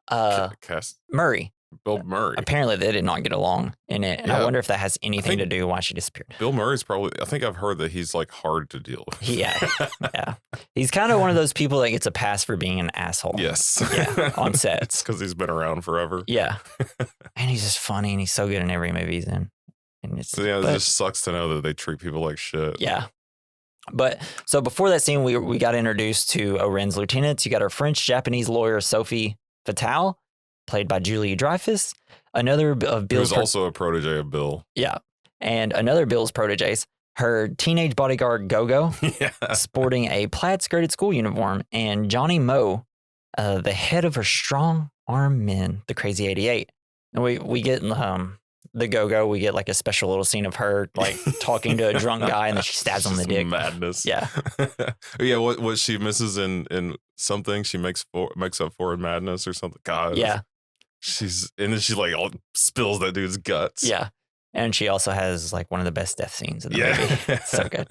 Murray. Bill Murray. Apparently they did not get along in it. And I wonder if that has anything to do with why she disappeared. Bill Murray's I think I've heard that he's like hard to deal with. Yeah. Yeah. He's kind of one of those people that gets a pass for being an asshole. Yes. Yeah. On sets. Because he's been around forever. Yeah. And he's just funny and he's so good in every movie he's in. And it just sucks to know that they treat people like shit. Yeah. But so before that scene, we got introduced to O-Ren's lieutenants. You got our French-Japanese lawyer, Sophie Fatale, played by Julie Dreyfus. Another of Bill's... Who's also a protege of Bill. Yeah. And another Bill's proteges, her teenage bodyguard, Gogo, sporting a plaid-skirted school uniform, and Johnny Moe, the head of her strong-arm men, the Crazy 88. And we get... the Go-Go, we get like a special little scene of her like talking to a drunk guy and then she stabs him in the dick. Madness. Yeah. Yeah. What she misses in something she makes up for in madness or something. God. Yeah. And then she like all spills that dude's guts. Yeah. And she also has like one of the best death scenes in the movie. It's so good.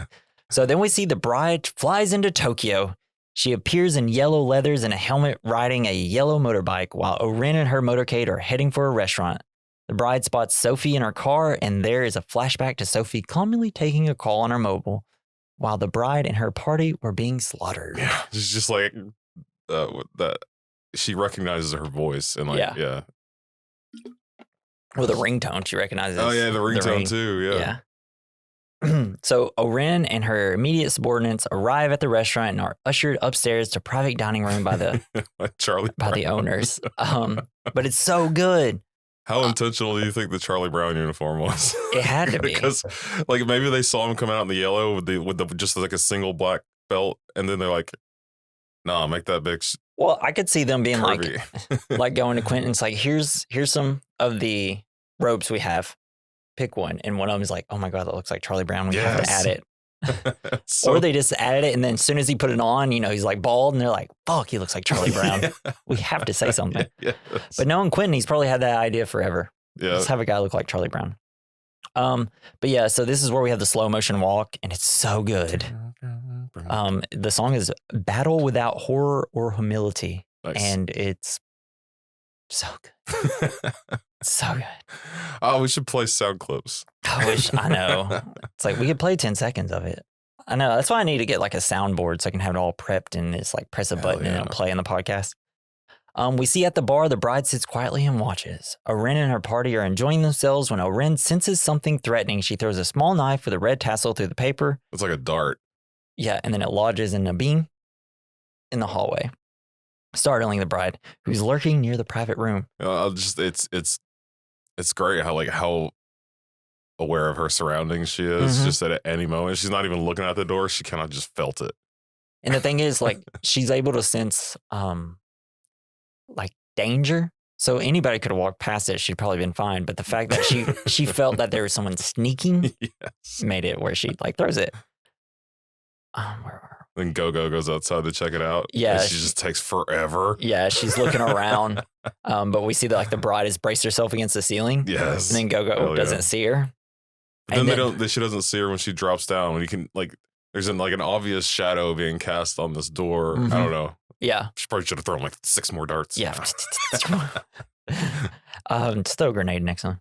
So then we see the bride flies into Tokyo. She appears in yellow leathers and a helmet riding a yellow motorbike while O-Ren and her motorcade are heading for a restaurant. The bride spots Sophie in her car, and there is a flashback to Sophie calmly taking a call on her mobile while the bride and her party were being slaughtered. Yeah, it's just like that. She recognizes her voice and like, yeah. Well, the ringtone she recognizes. Oh yeah, the ringtone too. Yeah. So Oren and her immediate subordinates arrive at the restaurant and are ushered upstairs to private dining room by the the owners. But it's so good. How intentional do you think the Charlie Brown uniform was? It had to be. Because like maybe they saw him come out in the yellow with the just like a single black belt, and then they're like, "Nah, make that big." Well, I could see them being curvy. like going to Quentin. It's like here's some of the robes we have. Pick one, and one of them is like, "Oh my god, that looks like Charlie Brown. We have to add it." Or they just added it, and then as soon as he put it on, he's like bald, and they're like, "Fuck, he looks like Charlie Brown." We have to say something. Yes. But knowing Quentin, he's probably had that idea forever. Yeah, just have a guy look like Charlie Brown. But yeah, so this is where we have the slow motion walk, and it's so good. The song is "Battle Without Horror or Humility," and it's so good. So good. Oh, we should play sound clips. I know. It's like we could play 10 seconds of it. I know. That's why I need to get like a soundboard so I can have it all prepped and just like press a button and it'll play in the podcast. We see at the bar, the bride sits quietly and watches. Oren and her party are enjoying themselves when Oren senses something threatening. She throws a small knife with a red tassel through the paper. It's like a dart. Yeah, and then it lodges in a beam in the hallway, startling the bride, who's lurking near the private room. It's great how aware of her surroundings she is. Just at any moment, she's not even looking at the door. She kind of just felt it. And the thing is, like, she's able to sense like danger. So anybody could have walked past it. She'd probably been fine. But the fact that she felt that there was someone sneaking made it where she like throws it. Then Go-Go goes outside to check it out. Yeah. And she just takes forever. Yeah, she's looking around. But we see that like the bride has braced herself against the ceiling. Yes. And then Go-Go doesn't see her. But then she doesn't see her when she drops down. When you can like there's an obvious shadow being cast on this door. I don't know. Yeah. She probably should have thrown like 6 more darts. Yeah. Just throw a grenade next time.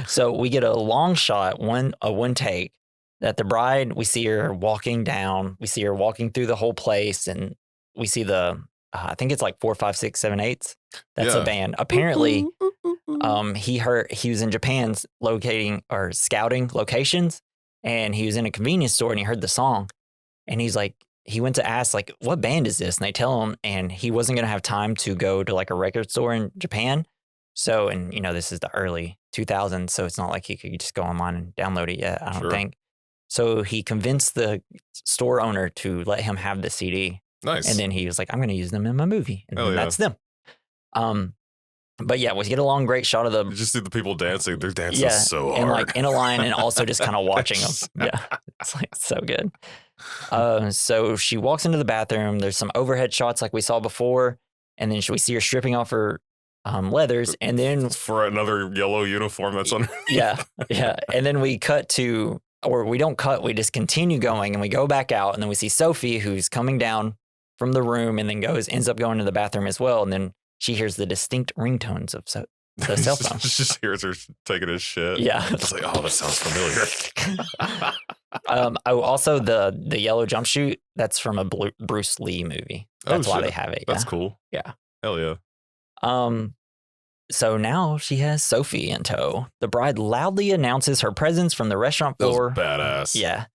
So we get a long shot, one take. That the bride, we see her walking down, we see her walking through the whole place, and we see the, I think it's like 4, 5, 6, 7, 8. That's a band. Apparently, he was in Japan scouting locations, and he was in a convenience store and he heard the song, and he's like, he went to ask like, what band is this? And they tell him, and he wasn't gonna have time to go to like a record store in Japan. So, and this is the early 2000s, so it's not like he could just go online and download it yet. I don't think. So he convinced the store owner to let him have the CD. Nice. And then he was like, I'm going to use them in my movie. And that's them. But yeah, we get a long, great shot of the... You just see the people dancing. They're dancing so hard. And like in a line and also just kind of watching them. Yeah. It's like so good. So she walks into the bathroom. There's some overhead shots like we saw before. And then we see her stripping off her leathers. And then... For another yellow uniform that's on... Yeah. And then we cut to... Or we don't cut, we just continue going and we go back out and then we see Sophie who's coming down from the room and then ends up going to the bathroom as well. And then she hears the distinct ringtones of the cell phone. She just hears her taking a shit. Yeah. It's like, oh, that sounds familiar. Also the yellow jumpsuit, that's from a Bruce Lee movie. That's why they have it. That's cool. Yeah. Hell yeah. So now she has Sophie in tow. The bride loudly announces her presence from the restaurant floor. That was badass. Yeah.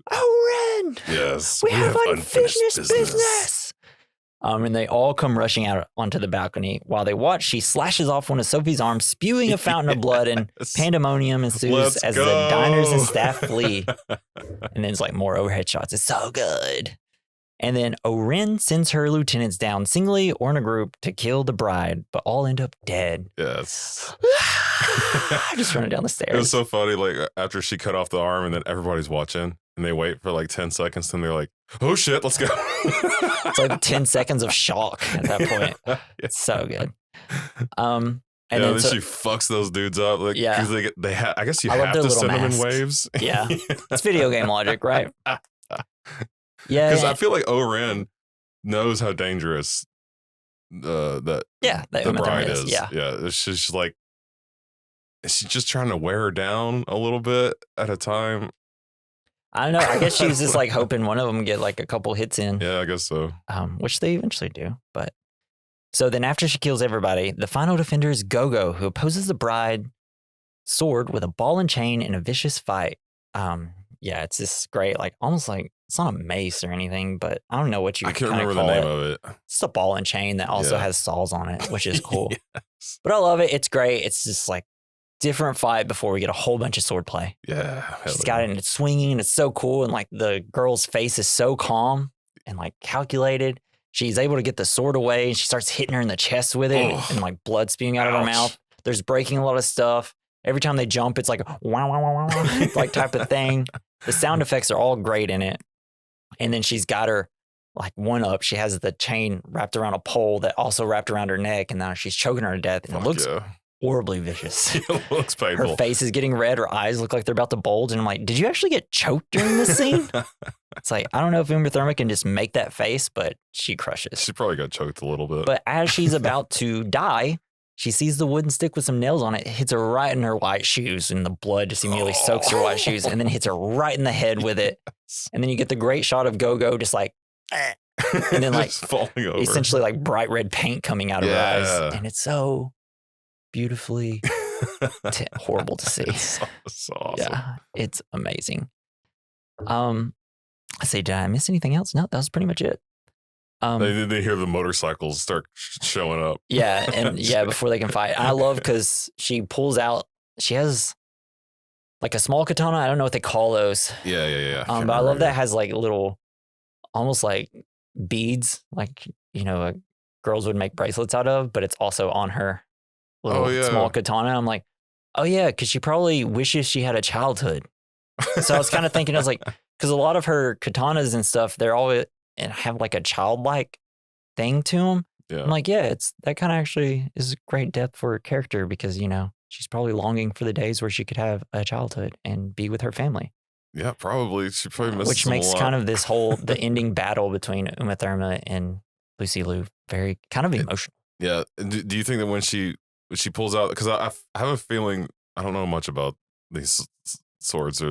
Oren! Yes. We have unfinished business. And they all come rushing out onto the balcony. While they watch, she slashes off one of Sophie's arms, spewing a fountain of blood, and pandemonium ensues as the diners and staff flee. And then it's like more overhead shots. It's so good. And then Oren sends her lieutenants down singly or in a group to kill the bride, but all end up dead. Yes. Just running down the stairs. It was so funny, like after she cut off the arm and then everybody's watching and they wait for like 10 seconds and they're like, oh shit, let's go. It's like 10 seconds of shock at that point. It's so good. And then she fucks those dudes up. Like, because I guess you have to send them in waves. Yeah. It's video game logic, right? Yeah, because I feel like Oren knows how dangerous the bride is. Yeah, it's just like she's just trying to wear her down a little bit at a time. I don't know. I guess she's just like hoping one of them get like a couple hits in. Yeah, I guess so. Which they eventually do. But so then after she kills everybody, the final defender is Go-Go, who opposes the bride sword with a ball and chain in a vicious fight. Yeah, it's just great, like almost like it's not a mace or anything, but I don't know what you. I can't kinda remember the call name it. of it. It's a ball and chain that also Yeah. has saws on it, which is cool. Yes. But I love it. It's great. It's just like different fight before we get a whole bunch of sword play. Yeah. She's got it and it's swinging and it's so cool. And like the girl's face is so calm and like calculated. She's able to get the sword away and she starts hitting her in the chest with it and like blood spewing out of her mouth. There's breaking a lot of stuff. Every time they jump, it's like a wow, wow, wow, wow, like type of thing. The sound effects are all great in it. And then she's got her like one up. She has the chain wrapped around a pole that also wrapped around her neck. And now she's choking her to death. And it looks horribly vicious. It looks painful. Her face is getting red. Her eyes look like they're about to bulge. And I'm like, did you actually get choked during this scene? It's like, I don't know if Uma Thurman can just make that face, but she crushes. She probably got choked a little bit. But as she's about to die, she sees the wooden stick with some nails on it, hits her right in her white shoes, and the blood just immediately soaks her white shoes, and then hits her right in the head with it. And then you get the great shot of Go-Go just like, and then like falling over. Essentially like bright red paint coming out of her eyes. And it's so beautifully horrible to see. It's awesome. Yeah, it's amazing. I say, did I miss anything else? No, that was pretty much it. They hear the motorcycles start showing up. Yeah, and before they can fight. I love because she pulls out. She has like a small katana. I don't know what they call those. Yeah. But I love that it has like little, almost like beads, like girls would make bracelets out of. But it's also on her little small katana. I'm like, oh yeah, because she probably wishes she had a childhood. So I was kind of thinking, I was like, because a lot of her katanas and stuff, they're always and have like a childlike thing to them. Yeah. I'm like, it's that kind of actually is great depth for her character because, she's probably longing for the days where she could have a childhood and be with her family. Yeah, probably. She probably misses Which makes a lot. kind of this whole, the ending battle between Uma Thurman and Lucy Liu very kind of emotional. Yeah. Do you think that when she pulls out, because I have a feeling, I don't know much about these swords,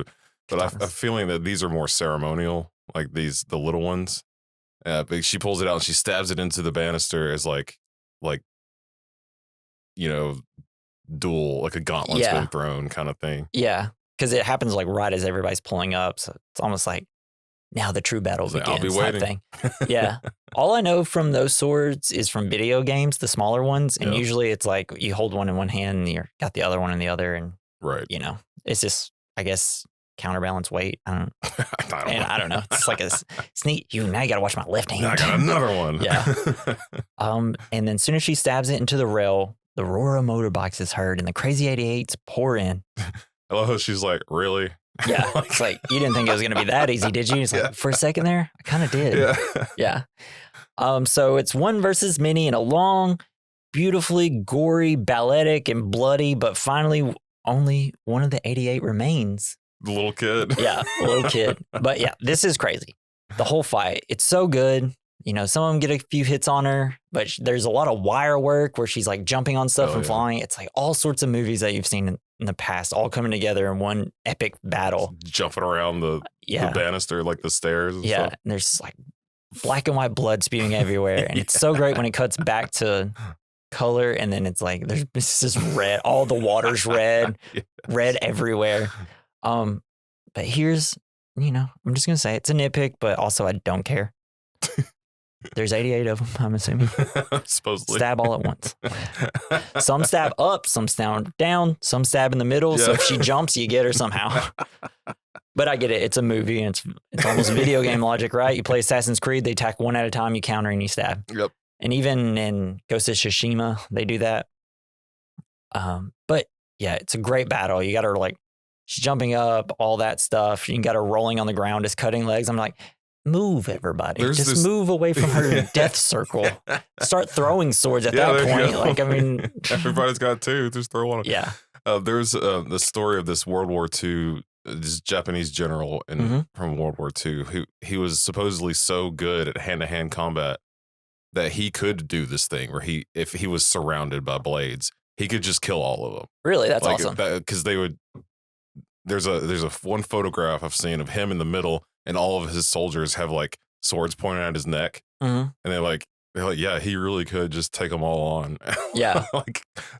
but I have a feeling that these are more ceremonial, like the little ones. But she pulls it out and she stabs it into the banister as like duel, like a gauntlet's been thrown kind of thing. Yeah, because it happens like right as everybody's pulling up, so it's almost like now the true battle begins. I'll be waiting. Thing. Yeah, all I know from those swords is from video games, the smaller ones, and usually it's like you hold one in one hand and you got the other one in the other, and it's just I guess counterbalance weight. I don't know. It's like it's neat. Now you got to watch my left hand. I got another one. Yeah. And then as soon as she stabs it into the rail, the roar of motorbikes is heard and the crazy 88s pour in. I love how she's like, really? Yeah. It's like, you didn't think it was going to be that easy, did you? It's like, for a second there, I kind of did. Yeah. So it's one versus many in a long, beautifully gory, balletic, and bloody, but finally only one of the 88 remains. The little kid. Yeah, a little kid. But yeah, this is crazy. The whole fight, it's so good. Some of them get a few hits on her, but there's a lot of wire work where she's like jumping on stuff and flying. It's like all sorts of movies that you've seen in the past, all coming together in one epic battle. Jumping around the banister, like the stairs. And stuff. And there's like black and white blood spewing everywhere. And it's so great when it cuts back to color and then it's like, it's just red. All the water's red, red everywhere. But here's, I'm just going to say it's a nitpick, but also I don't care. There's 88 of them, I'm assuming. Supposedly. Stab all at once. Some stab up, some stab down, some stab in the middle. So if she jumps, you get her somehow. But I get it. It's a movie and it's almost video game logic, right? You play Assassin's Creed, they attack one at a time, you counter and you stab. Yep. And even in Ghost of Tsushima, they do that. But yeah, it's a great battle. You got her like, she's jumping up, all that stuff. You got her rolling on the ground, just cutting legs. I'm like, move, everybody. Just move away from her death circle. Start throwing swords at that point. Go. Like, I mean, everybody's got two. Just throw one. Yeah. There's the story of this World War II, this Japanese general from World War II, who he was supposedly so good at hand-to-hand combat that he could do this thing where if he was surrounded by blades, he could just kill all of them. Really? That's awesome. Because they would. There's a one photograph I've seen of him in the middle, and all of his soldiers have like swords pointing at his neck, and they're like, yeah, he really could just take them all on. Yeah,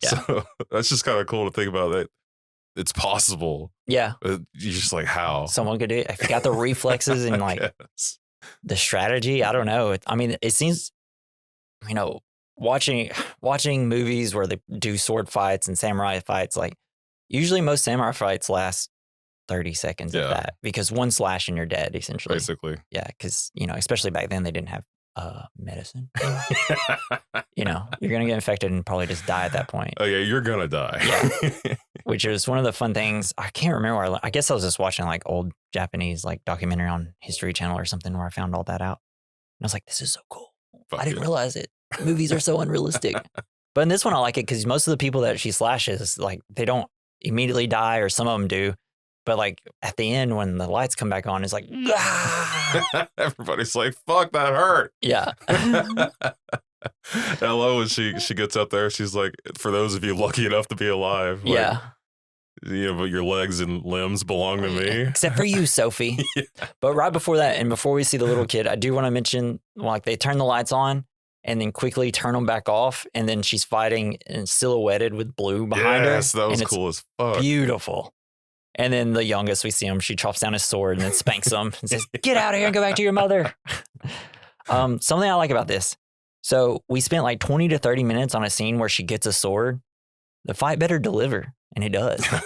So that's just kind of cool to think about that. it's possible. Yeah. You're just like, how? Someone could do it. If you got the reflexes and like the strategy, I don't know. I mean, it seems, watching movies where they do sword fights and samurai fights, like usually most samurai fights last 30 seconds of that, because one slash and you're dead, essentially. Basically. Yeah, because, especially back then they didn't have medicine. You're going to get infected and probably just die at that point. Oh, yeah, you're going to die. Yeah. Which is one of the fun things. I can't remember where I guess I was just watching like old Japanese like documentary on History Channel or something where I found all that out. And I was like, this is so cool. I didn't realize it. Movies are so unrealistic. But in this one, I like it because most of the people that she slashes, like they don't immediately die, or some of them do. But like at the end, when the lights come back on, it's like, ah! Everybody's like, fuck, that hurt. Yeah. I love when she gets up there. She's like, for those of you lucky enough to be alive. Like, yeah. But your legs and limbs belong to me. Except for you, Sophie. Yeah. But right before that, and before we see the little kid, I do want to mention, like, they turn the lights on and then quickly turn them back off. And then she's fighting and silhouetted with blue behind her. Yes, that was cool as fuck. Beautiful. And then the youngest, we see him, she chops down his sword and then spanks him and says, get out of here and go back to your mother. Something I like about this. So we spent like 20 to 30 minutes on a scene where she gets a sword. The fight better deliver. And it does. Yeah,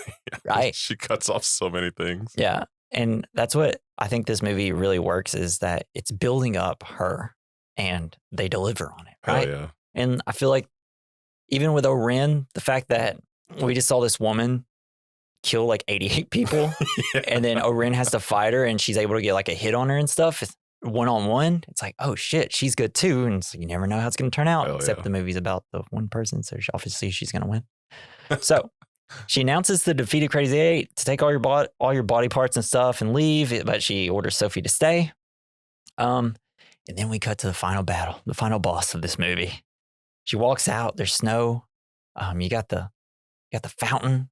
right? She cuts off so many things. Yeah. And that's what I think this movie really works, is that it's building up her and they deliver on it. Right. Oh, yeah. And I feel like even with Oren, the fact that we just saw this woman kill like 88 people yeah. And then Oren has to fight her and she's able to get like a hit on her and stuff. It's one-on-one. It's like, oh shit, she's good too. And so you never know how it's going to turn out, except the movie's about the one person. So obviously she's going to win. So she announces the defeated Crazy Eight to take all your body parts and stuff and leave, but she orders Sophie to stay. And then we cut to the final battle, the final boss of this movie. She walks out. There's snow. You got the fountain.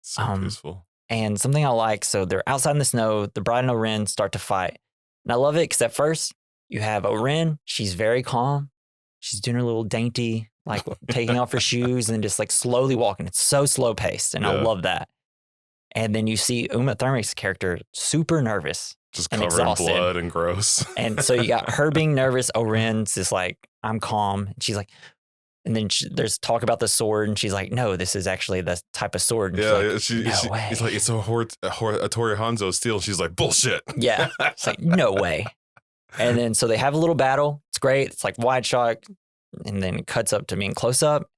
So peaceful. And something I like. So they're outside in the snow. The bride and Oren start to fight, and I love it because at first you have Oren. She's very calm. She's doing her little dainty, like taking off her shoes and just like slowly walking. It's so slow paced. And I love that. And then you see Uma Thurman's character super nervous. Just covered in blood and gross. And so you got her being nervous. Oren's just like, I'm calm. And she's like, and then there's talk about the sword. And she's like, no, this is actually the type of sword. And yeah. no way. He's like, it's a Tori Hanzo steel. She's like, bullshit. Yeah. It's like, no way. And then so they have a little battle. It's great. It's like wide shot. And then it cuts up to being close up.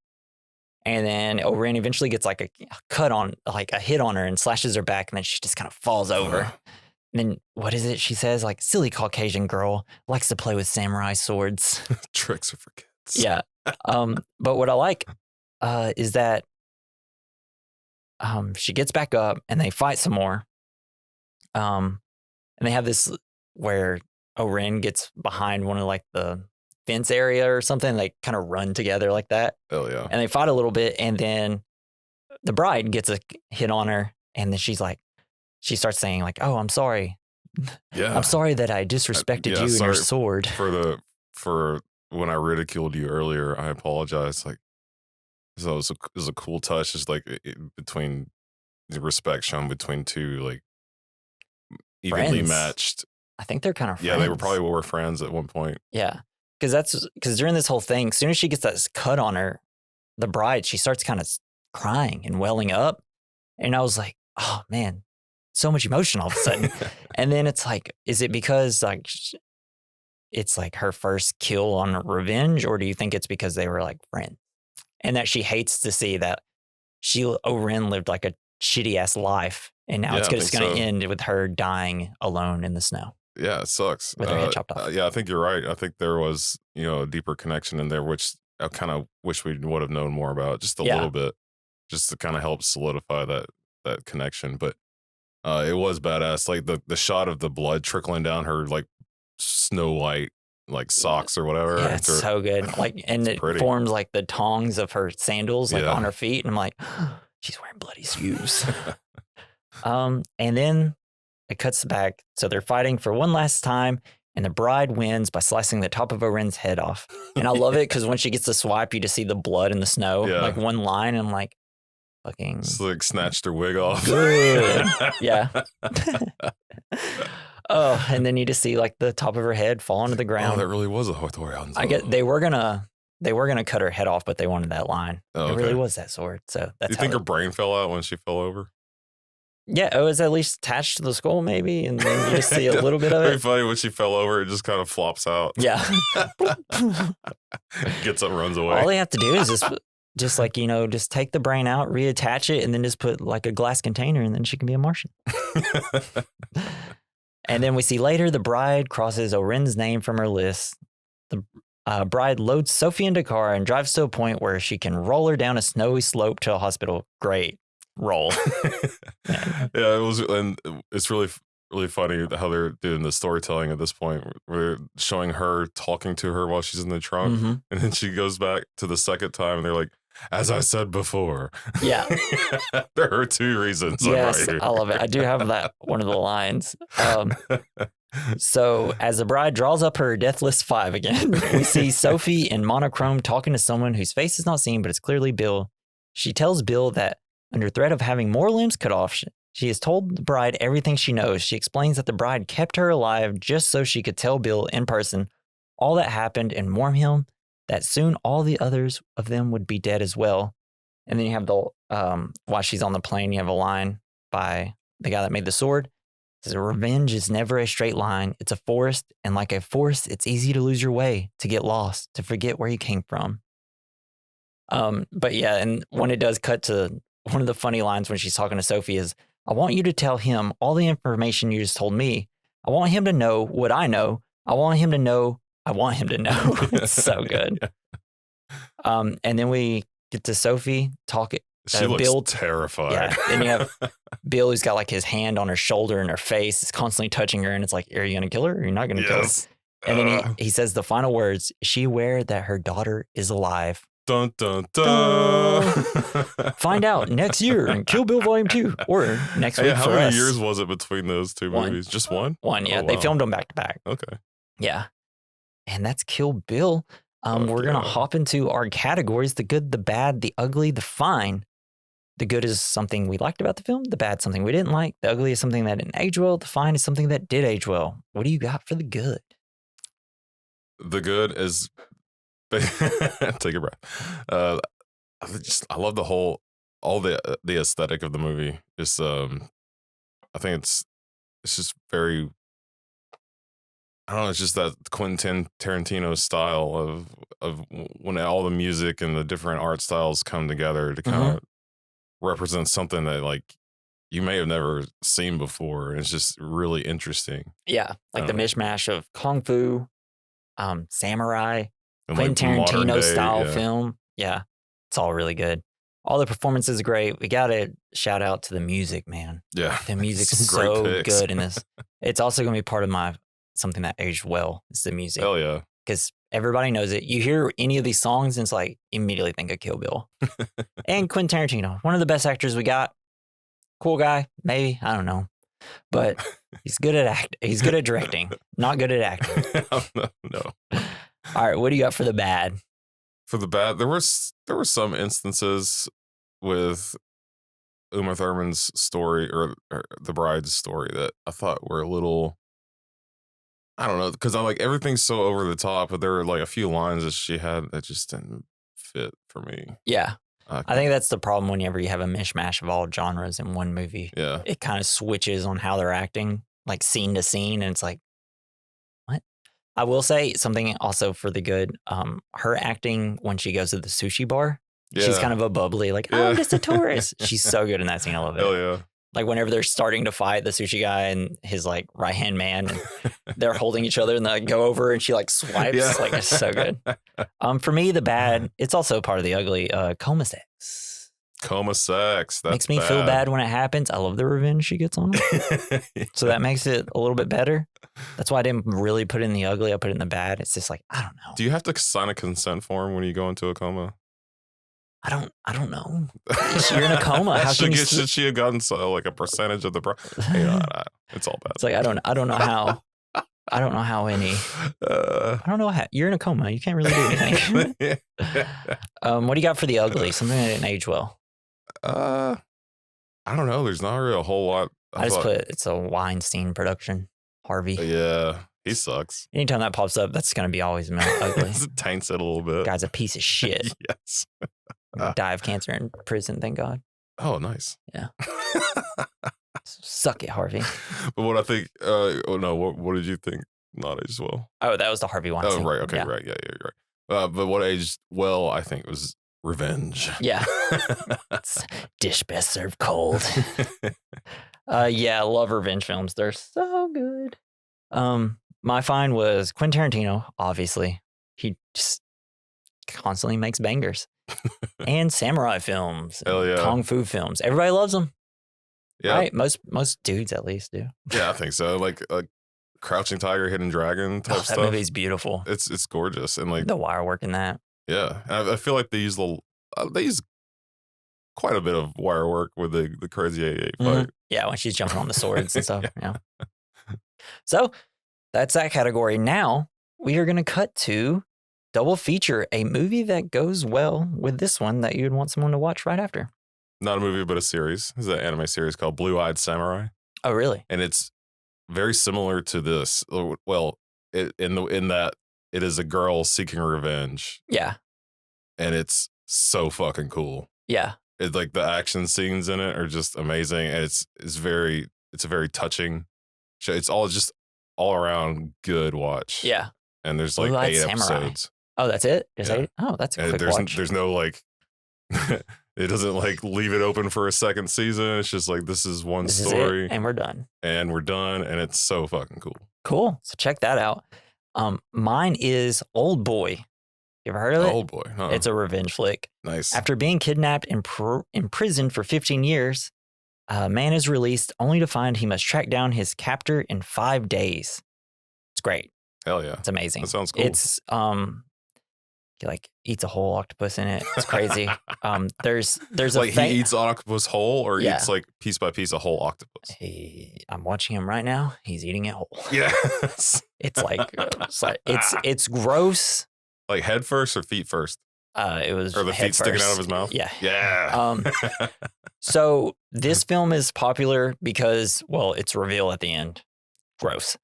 And then Oren eventually gets like a cut on, like a hit on her and slashes her back. And then she just kind of falls over. And then what is it? She says like, silly Caucasian girl likes to play with samurai swords. Tricks are for kids. Yeah. But what I like is that she gets back up and they fight some more. And they have this where Oren gets behind one of like the fence area or something. They kind of run together like that. Oh yeah. And they fight a little bit, and then the bride gets a hit on her, and then she starts saying like, "Oh, I'm sorry. Yeah, I'm sorry that I disrespected you and your sword." For when I ridiculed you earlier, I apologize. Like, so it was a cool touch. It's like between the respect shown between two like evenly matched. I think they're kind of friends. Yeah, they were friends at one point. Yeah. Because during this whole thing, as soon as she gets that cut on her, the bride, she starts kind of crying and welling up. And I was like, oh man, so much emotion all of a sudden. And then it's like, is it because like it's like her first kill on revenge, or do you think it's because they were like friends and that she hates to see that Oren lived like a shitty ass life, and now it's just going to end with her dying alone in the snow? Yeah, it sucks. With her head chopped off. Yeah, I think you're right. I think there was, a deeper connection in there, which I kind of wish we would have known more about just a little bit, just to kind of help solidify that connection. But it was badass. Like the shot of the blood trickling down her like Snow White like socks or whatever. Yeah, it's so good. Like, and it pretty. Forms like the tongs of her sandals like on her feet, and I'm like, oh, she's wearing bloody shoes. And then it cuts back. So they're fighting for one last time, and the bride wins by slicing the top of Oren's head off. And I love it because when she gets the swipe, you just see the blood in the snow, like one line. And I'm like, fucking Just like snatched her wig off. good. Yeah. Oh, and then you just see like the top of her head fall onto the ground. Oh, that really was a Hotorian. I get they were gonna cut her head off, but they wanted that line. Oh, It really was that sword. So that's. You think her brain fell out when she fell over? Yeah, it was at least attached to the skull, maybe, and then you just see a little bit of Very it. funny when she fell over, it just kind of flops out. Yeah. Gets up, runs away. All they have to do is just like, just take the brain out, reattach it, and then just put like a glass container, and then she can be a Martian. And then we see later the bride crosses Oren's name from her list. The bride loads Sophie into a car and drives to a point where she can roll her down a snowy slope to a hospital. Great roll. Yeah, it was, and it's really funny how they're doing the storytelling at this point. We're showing her talking to her while she's in the trunk, Mm-hmm. and then she goes back to the second time, and they're like, "As I said before." Yeah. There are 2 reasons. Yes, right I love it. I do have that one of the lines. So as the bride draws up her death list 5 again, we see Sophie in monochrome talking to someone whose face is not seen, but it's clearly Bill. She tells Bill that under threat of having more limbs cut off, she has told the bride everything she knows. She explains that the bride kept her alive just so she could tell Bill in person all that happened and warn him that soon all the others of them would be dead as well. And then you have the, while she's on the plane, you have a line by the guy that made the sword. It says, "Revenge is never a straight line. It's a forest. And like a forest, it's easy to lose your way, to get lost, to forget where you came from." But yeah, and when it does cut to one of the funny lines when she's talking to Sophie is, "I want you to tell him all the information you just told me. I want him to know what I know. I want him to know I want him to know." It's so good. Yeah. And then we get to Sophie talking. She looks Bill, terrified. Yeah. Then you have Bill, who's got like his hand on her shoulder and her face is constantly touching her. And it's like, are you going to kill her or are you not going to kill her? And then he says the final words, "Is she aware that her daughter is alive?" Dun, dun, dun. Find out next year in Kill Bill Volume 2 or next week How for many us. years was it between those 2 movies? Just one? One, yeah. Oh, wow. They filmed them back to back. Okay. Yeah. And that's Kill Bill. We're going to hop into our categories: the good, the bad, the ugly, the fine. The good is something we liked about the film. The bad, something we didn't like. The ugly is something that didn't age well. The fine is something that did age well. What do you got for the good? The good is, take a breath. I love all the aesthetic of the movie. Just, I think it's just very, I don't know, it's just that Quentin Tarantino style of when all the music and the different art styles come together to kind of represent something that like you may have never seen before. It's just really interesting. Yeah, like the mishmash of Kung Fu, samurai, And Quentin like Tarantino style yeah. film. Yeah, it's all really good. All the performances are great. We got to shout out to the music, man. Yeah. The music's Some great so picks. good in this. It's also going to be part of something that aged well. It's the music. Hell yeah. Because everybody knows it. You hear any of these songs and it's like immediately think of Kill Bill. And Quentin Tarantino, one of the best actors we got. Cool guy, maybe. I don't know. But he's good at acting. He's good at directing. Not good at acting. No. All right, what do you got for the bad? For the bad, there were some instances with Uma Thurman's story or the bride's story that I thought were a little, I don't know, because I'm like, everything's so over the top, but there were like a few lines that she had that just didn't fit for me. Yeah. I think that's the problem whenever you have a mishmash of all genres in one movie. Yeah. It kind of switches on how they're acting, like scene to scene, and it's like, what? I will say something also for the good. Her acting when she goes to the sushi bar, she's kind of a bubbly, like, oh, I'm just a tourist. She's so good in that scene. I love it. Hell yeah. Like whenever they're starting to fight, the sushi guy and his like right hand man, and they're holding each other and they like, go over and she like swipes. Yeah. Like it's so good. For me, the bad, it's also part of the ugly. Coma sex. Coma sex. That Makes me feel bad when it happens. I love the revenge she gets on him. So that makes it a little bit better. That's why I didn't really put it in the ugly. I put it in the bad. It's just like, I don't know. Do you have to sign a consent form when you go into a coma? I don't know. You're in a coma. How can you? Should she have gotten like a percentage of the it's all bad. It's like I don't know how. I don't know how any. I don't know how. You're in a coma. You can't really do anything. What do you got for the ugly? Something that didn't age well. I don't know. There's not really a whole lot. I just put it's a Weinstein production. Harvey. Yeah, he sucks. Anytime that pops up, that's going to be always ugly. It taints it a little bit. Guy's a piece of shit. Yes. Die of cancer in prison, thank God. Oh, nice. Yeah. Suck it, Harvey. But what I think, what did you think not aged well? Oh, that was the Harvey Weinstein. Oh, right. Okay, right. Yeah, you're right. But what aged well, I think, was Revenge. Yeah. Dish best served cold. Yeah, I love revenge films. They're so good. My find was Quentin Tarantino, obviously. He just constantly makes bangers. And samurai films. Hell yeah. Kung fu films. Everybody loves them. Yeah. Right? Most dudes at least do. Yeah, I think so. Like Crouching Tiger, Hidden Dragon type stuff. That movie's beautiful. It's gorgeous. And like the wire work in that. Yeah. I feel like they use quite a bit of wire work with the crazy 88 fight. Yeah, when she's jumping on the swords and stuff. Yeah. So that's that category. Now we are going to cut to double feature, a movie that goes well with this one that you'd want someone to watch right after. Not a movie, but a series. This is an anime series called Blue-Eyed Samurai. Oh, really? And it's very similar to this. Well, in that it is a girl seeking revenge. Yeah. And it's so fucking cool. Yeah. It's like the action scenes in it are just amazing, and it's a very touching show. It's all just all around good watch. Yeah. And there's like 8 episodes. Oh, that's it? Just 8? Oh, that's a quick watch. There's no like it doesn't like leave it open for a second season. It's just like this is one story. And we're done. And it's so fucking cool. Cool. So check that out. Mine is Old Boy. You ever heard of it? Old Boy. Huh. It's a revenge flick. Nice. After being kidnapped and imprisoned for 15 years, a man is released only to find he must track down his captor in 5 days. It's great. Hell yeah. It's amazing. That sounds cool. It's he like eats a whole octopus in it. It's crazy. There's like he eats octopus whole, or eats like piece by piece a whole octopus. I'm watching him right now. He's eating it whole. Yes. It's gross. Like head first or feet first? It was or the feet sticking out of his mouth. Yeah. Yeah. So this film is popular because, well, it's reveal at the end. Gross.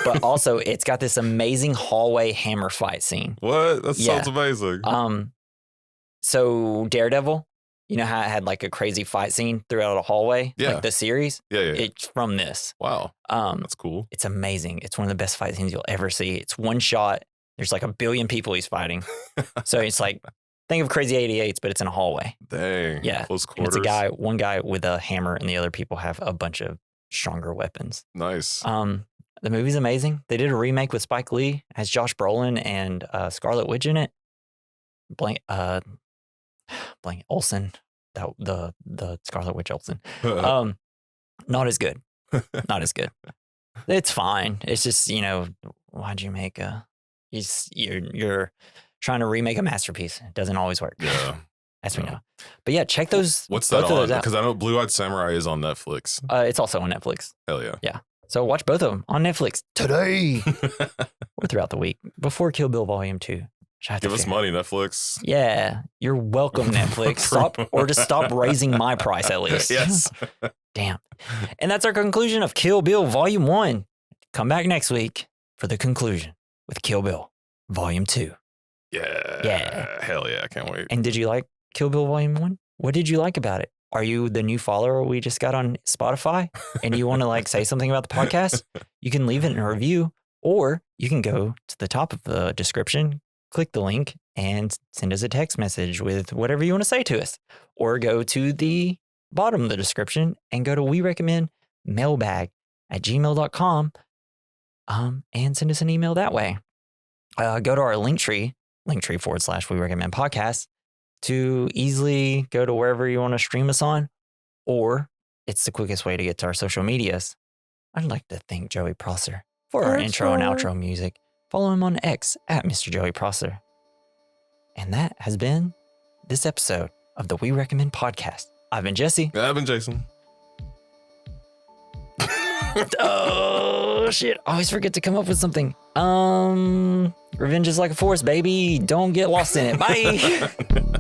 But also, it's got this amazing hallway hammer fight scene. What? That sounds amazing. So Daredevil, you know how it had like a crazy fight scene throughout a hallway? Yeah. Like the series? Yeah. It's from this. Wow. That's cool. It's amazing. It's one of the best fight scenes you'll ever see. It's one shot. There's like 1 billion people he's fighting. So it's like, think of Crazy 88s, but it's in a hallway. Dang. Yeah. Close quarters. It's one guy with a hammer, and the other people have a bunch of stronger weapons. Nice. The movie's amazing. They did a remake with Spike Lee, has Josh Brolin and Scarlet Witch in it. Blank Olsen, the Scarlet Witch Olsen. Not as good. Not as good. It's fine. It's just, why'd you make you're trying to remake a masterpiece. It doesn't always work. Yeah. As we know. But yeah, check those. What's that on? Because I know Blue-Eyed Samurai is on Netflix. It's also on Netflix. Hell yeah. Yeah. So watch both of them on Netflix today or throughout the week before Kill Bill Volume 2. Give us money, Netflix. Yeah. You're welcome, Netflix. Stop raising my price at least. Yes. Damn. And that's our conclusion of Kill Bill Volume 1. Come back next week for the conclusion with Kill Bill Volume 2. Yeah. Yeah. Hell yeah. I can't wait. And did you like Kill Bill Volume 1? What did you like about it? Are you the new follower we just got on Spotify and you want to say something about the podcast? You can leave it in a review, or you can go to the top of the description, click the link, and send us a text message with whatever you want to say to us. Or go to the bottom of the description and go to We Recommend Mailbag at gmail.com and send us an email that way. Go to our linktree / We Recommend Podcast, to easily go to wherever you want to stream us on, or it's the quickest way to get to our social medias. I'd like to thank Joey Prosser for our intro and outro music. Follow him on X at Mr. Joey Prosser. And that has been this episode of the We Recommend Podcast. I've been Jesse. I've been Jason. Oh, shit. I always forget to come up with something. Revenge is like a force, baby. Don't get lost in it. Bye.